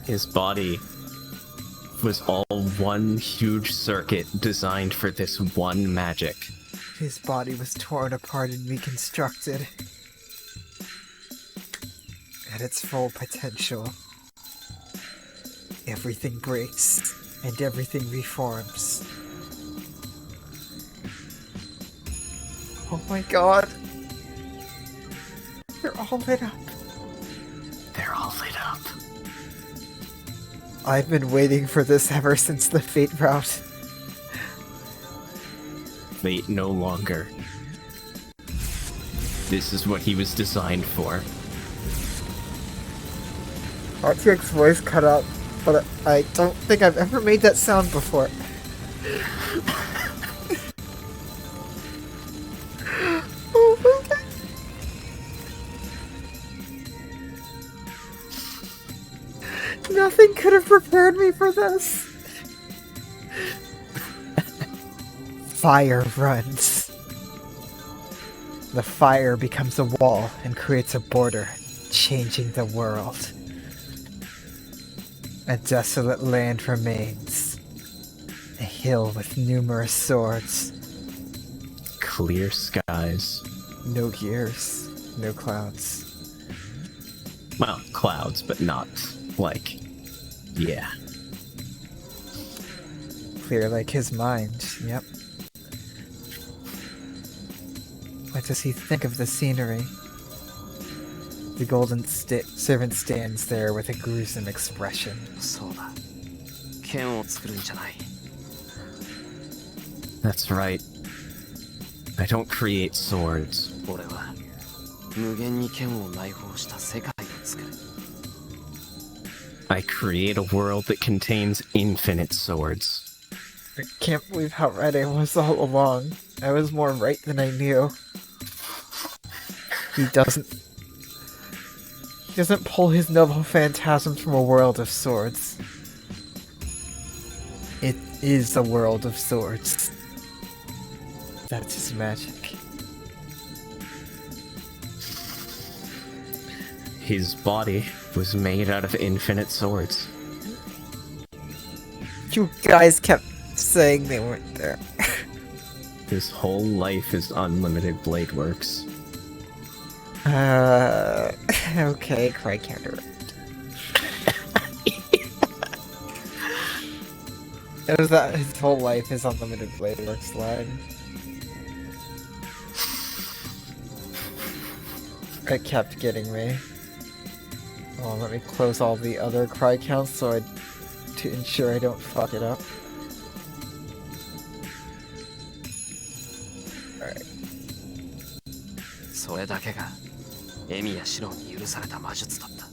His body was all one huge circuit designed for this one magic. his body was torn apart and reconstructed. At its full potential, everything breaks. and everything reforms. Oh my god. They're all lit up. They're all lit up. I've been waiting for this ever since the Fate route. Fate no longer. This is what he was designed for. RTX voice cut out, but I don't think I've ever made that sound before. Oh my god. Nothing could have prepared me for this. Fire runs. The fire becomes a wall and creates a border, changing the world. A desolate land remains. A hill with numerous swords. Clear skies. No gears, no clouds. Well, clouds, but not like, yeah. Clear like his mind, yep. What does he think of the scenery? The golden servant stands there with a gruesome expression. そうだ剣を作るんじゃない That's right. I don't create swords. 俺は無限に剣を内包した世界を作る I create a world that contains infinite swords. I can't believe how right I was all along. I was more right than I knew. He doesn't pull his noble phantasms from a world of swords. It is a world of swords. That's his magic. His body was made out of infinite swords. You guys kept saying they weren't there. His whole life is unlimited blade works. Okay, cry counter. It was that his whole life is unlimited blade works line. It kept getting me. Well, let me close all the other cry counts to ensure I don't fuck it up. Alright. それだけがエミヤシロウに許された魔術だった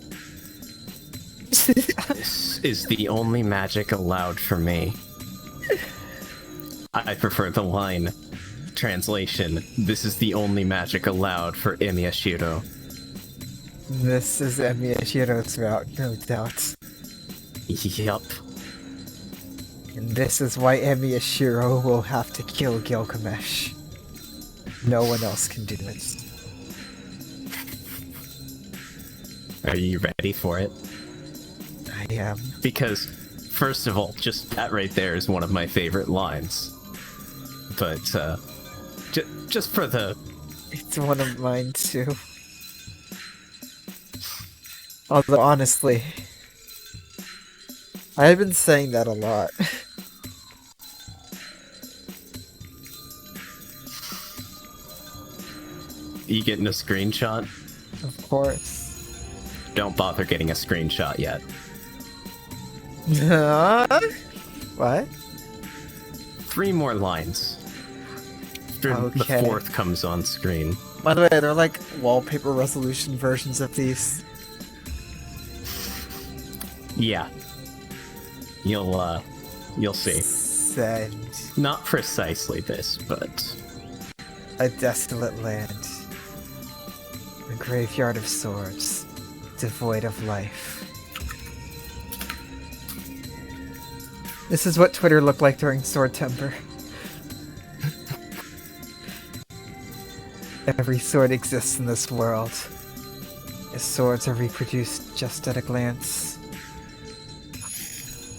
This is the only magic allowed for me. I prefer the line. Translation, this is the only magic allowed for Emiya Shirou. This is Emiya Shirou's route, no doubt. Yup. And this is why Emiya Shirou will have to kill Gilgamesh. No one else can do it. Are you ready for it? I am. Because, first of all, just that right there is one of my favorite lines. But, just for the... It's one of mine too. Although, honestly, I've been saying that a lot. You getting a screenshot? Of course. Don't bother getting a screenshot yet. What? 3 more lines. After the Okay. 4th comes on screen. By the way, they're like wallpaper resolution versions of these. Yeah. You'll see. Send. Not precisely this, but... A desolate land. A graveyard of swords. Devoid of life. This is what Twitter looked like during Sword Temper. Every sword exists in this world. As swords are reproduced just at a glance.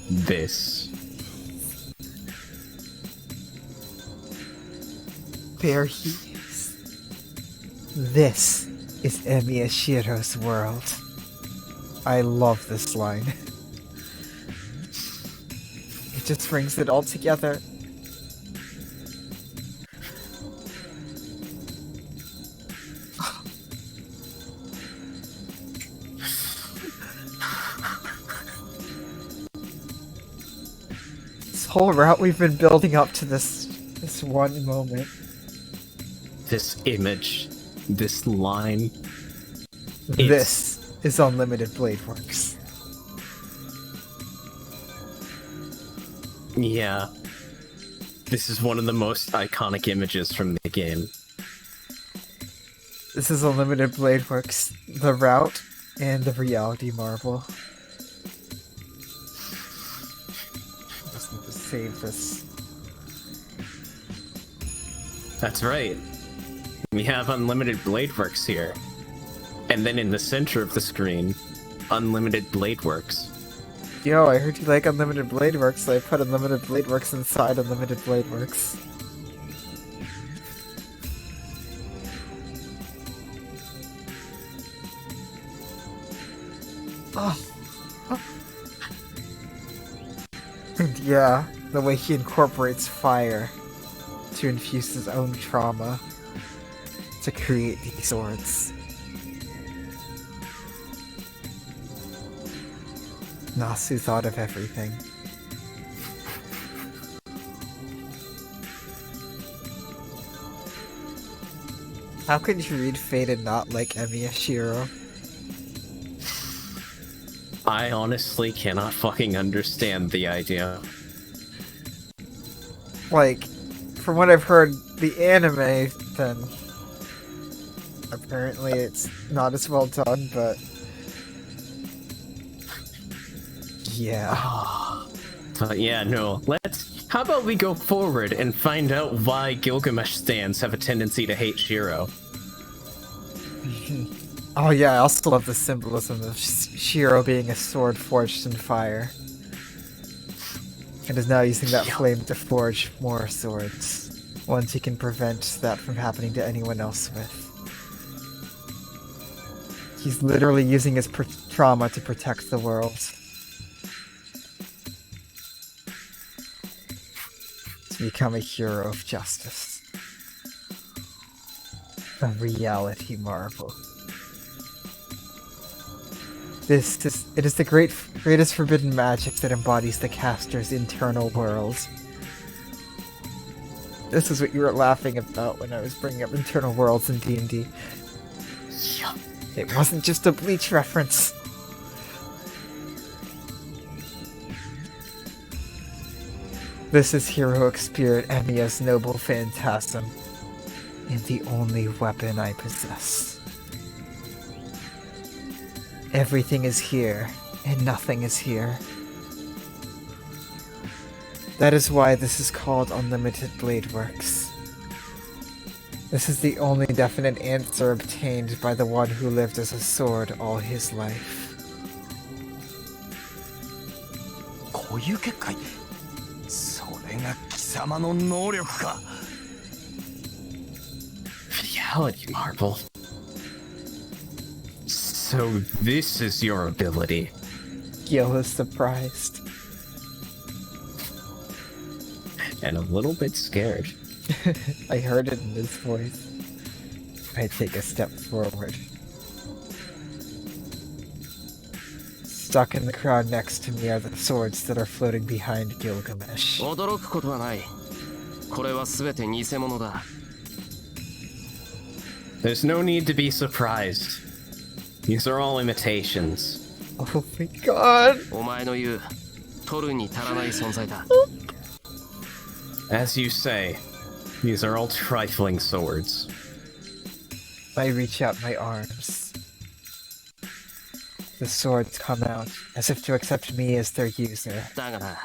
This. There he is. This is Emiya Shirou's world. I love this line. It just brings it all together. This whole route we've been building up to this one moment. This image, this line. This is Unlimited Blade Works. Yeah. This is one of the most iconic images from the game. This is Unlimited Blade Works, the route, and the reality marble. Just need to save this. That's right. We have Unlimited Blade Works here. And then in the center of the screen, Unlimited Blade Works. Yo, I heard you like Unlimited Blade Works, so I put Unlimited Blade Works inside Unlimited Blade Works. Oh. And yeah, the way he incorporates fire to infuse his own trauma to create these swords. Nasu thought of everything. How could you read Fate and not like Emiya Shirou? I honestly cannot fucking understand the idea. Like, from what I've heard, the anime, then apparently it's not as well done, but yeah. But yeah, no, how about we go forward and find out why Gilgamesh stands have a tendency to hate Shirou? Oh yeah, I also love the symbolism of Shirou being a sword forged in fire. And is now using that flame to forge more swords. Ones he can prevent that from happening to anyone else with. He's literally using his trauma to protect the world. To become a hero of justice. A reality marvel. It is the greatest forbidden magic that embodies the caster's internal world. This is what you were laughing about when I was bringing up internal worlds in D&D. It wasn't just a Bleach reference. This is heroic spirit Emiya's noble phantasm, and the only weapon I possess. Everything is here, and nothing is here. That is why this is called Unlimited Blade Works. This is the only definite answer obtained by the one who lived as a sword all his life. こういう結界、それが貴様の能力か。Reality marble. So this is your ability. Gil is surprised. And a little bit scared. I heard it in his voice. I take a step forward. Stuck in the crowd next to me are the swords that are floating behind Gilgamesh. 驚くことはない。これは全て偽物だ。There's no need to be surprised. These are all imitations. Oh my god! お前の言う取るに足らない存在だ。As you say, these are all trifling swords. I reach out my arms. The swords come out, as if to accept me as their user. だがな、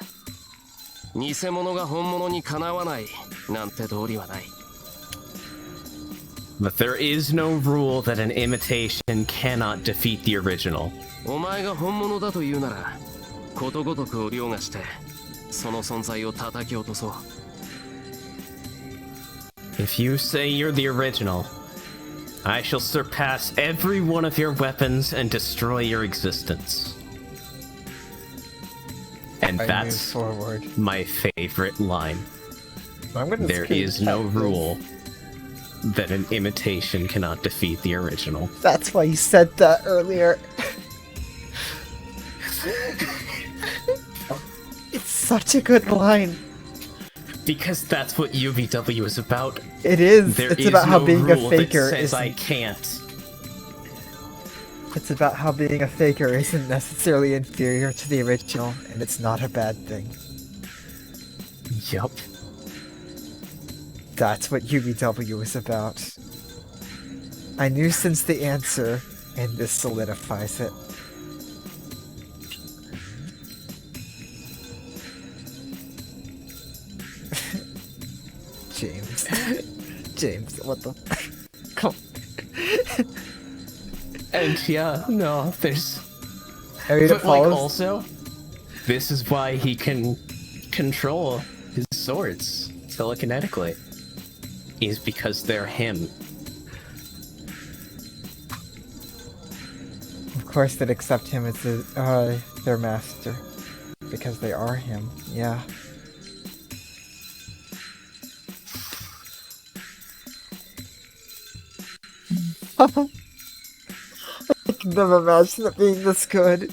偽物が本物にかなわないなんて道理はない。But there is no rule that an imitation cannot defeat the original. お前が本物だと言うなら、ことごとくを凌駕して、その存在を叩き落とそう。If you say you're the original, I shall surpass every one of your weapons and destroy your existence. And I move that's forward. my favorite line. I'm gonna There is no rule that an imitation cannot defeat the original. That's why you said that earlier. It's such a good line. Because that's what UBW is about. It is. There It's is about how no being a rule that faker says I isn't. can't. It's about how being a faker isn't necessarily inferior to the original, and it's not a bad thing. Yup. That's what UBW is about. I knew since the answer, and this solidifies it. James. James, what the... Come And yeah, no, there's... Are you But like, follows? also, this is why he can control his swords telekinetically. Is because they're him. Of course they'd accept him as their master. Because they are him, yeah. I can never imagine it being this good.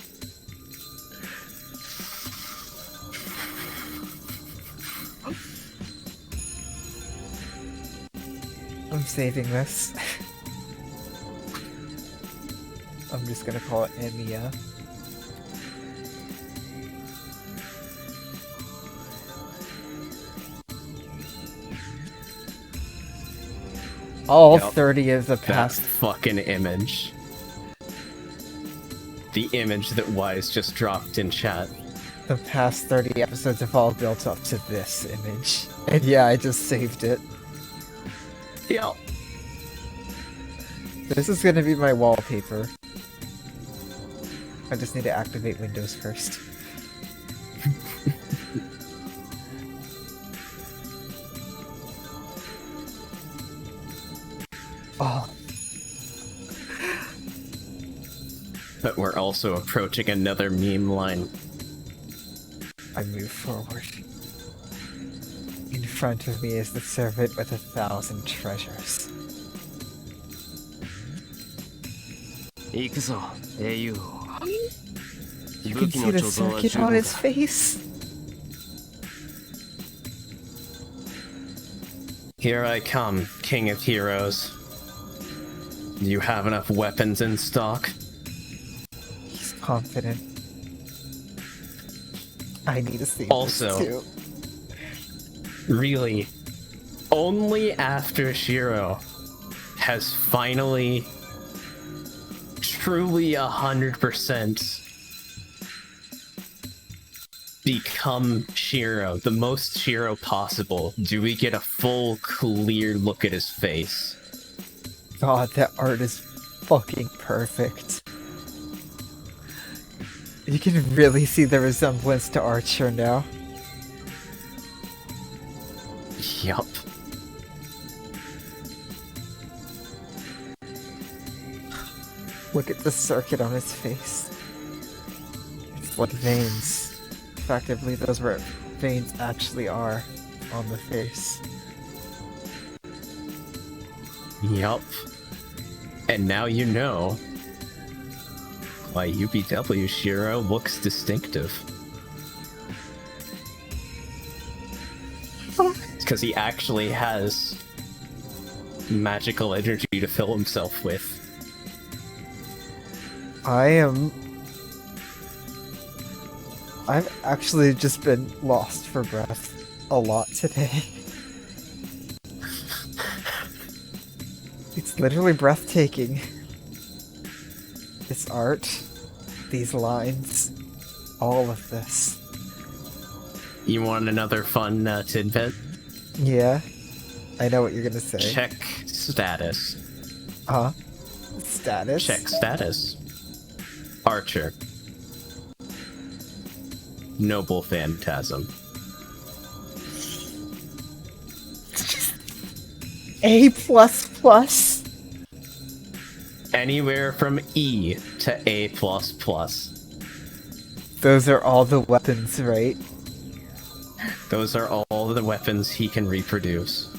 I'm saving this. I'm just gonna call it Emiya. All Yep. 30 of the That past. fucking image. The image that Wise just dropped in chat. The past 30 episodes have all built up to this image. And yeah, I just saved it. Yeah. This is gonna be my wallpaper. I just need to activate Windows first. Oh, But we're also approaching another meme line. I move forward. In front of me is the servant with 1,000 treasures. 行くぞ英雄 You 武 can 器 see の the 貯蔵は circuit 十 on 分 his か face. Here I come, King of Heroes. Do you have enough weapons in stock? He's confident. I need to see Also- this too. Really, only after Shirou has finally truly 100% become Shirou, the most Shirou possible, do we get a full, clear look at his face. God, that art is fucking perfect. You can really see the resemblance to Archer now. Yup. Look at the circuit on his face. It's like veins. Effectively, those where veins actually are on the face. Yup. And now you know why UBW Shirou looks distinctive. It's because he actually has magical energy to fill himself with. I've actually just been lost for breath a lot today. It's literally breathtaking. This art, these lines, all of this. You want another fun tidbit? Yeah, I know what you're gonna say. Check status. Huh? Status? Check status. Archer. Noble Phantasm. A++. Anywhere from E to A++. Those are all the weapons, right? Those are all the weapons he can reproduce.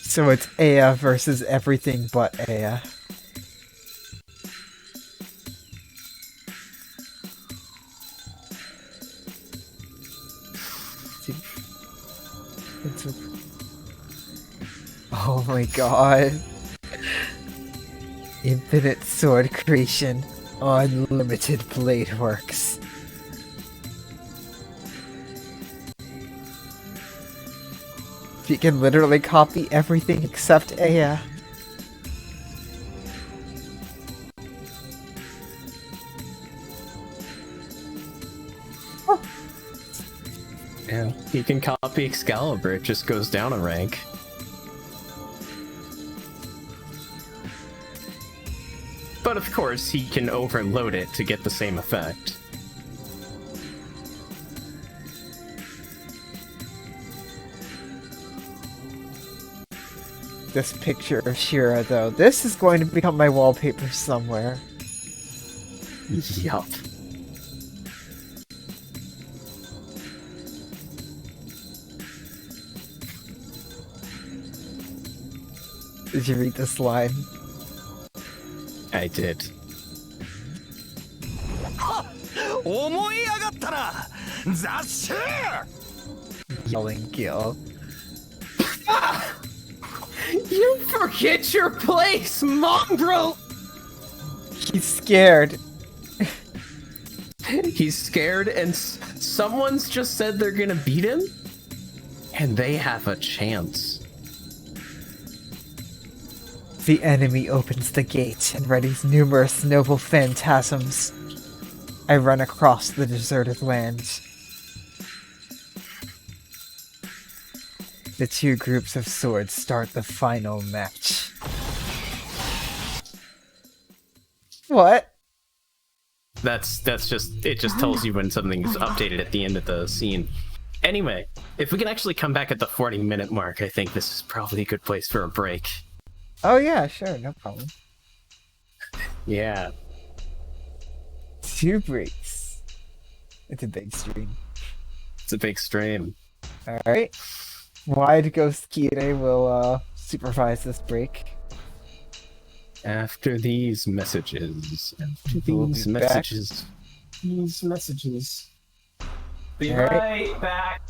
So it's Aya versus everything but Aya. Oh my god. Infinite sword creation. Unlimited blade works. He can literally copy everything except Aya. Yeah, he can copy Excalibur, it just goes down a rank. But of course, he can overload it to get the same effect. This picture of Shira, though, this is going to become my wallpaper somewhere. Yup. Did you read this line? I did. 思い上がったな雑種 Yelling Gil. You forget your place, mongrel! He's scared. He's scared, and someone's just said they're gonna beat him? And they have a chance. The enemy opens the gate and readies numerous noble phantasms. I run across the deserted lands. The two groups of swords start the final match. What? That's just, it just tells you when something's updated at the end of the scene. Anyway, if we can actually come back at the 40-minute mark, I think this is probably a good place for a break. Oh yeah, sure, no problem. Yeah. 2 breaks. It's a big stream. It's a big stream. Alright. Wide Ghost Kire will supervise this break. After these messages. After We'll these be back. messages. These messages. Be Alright. right back.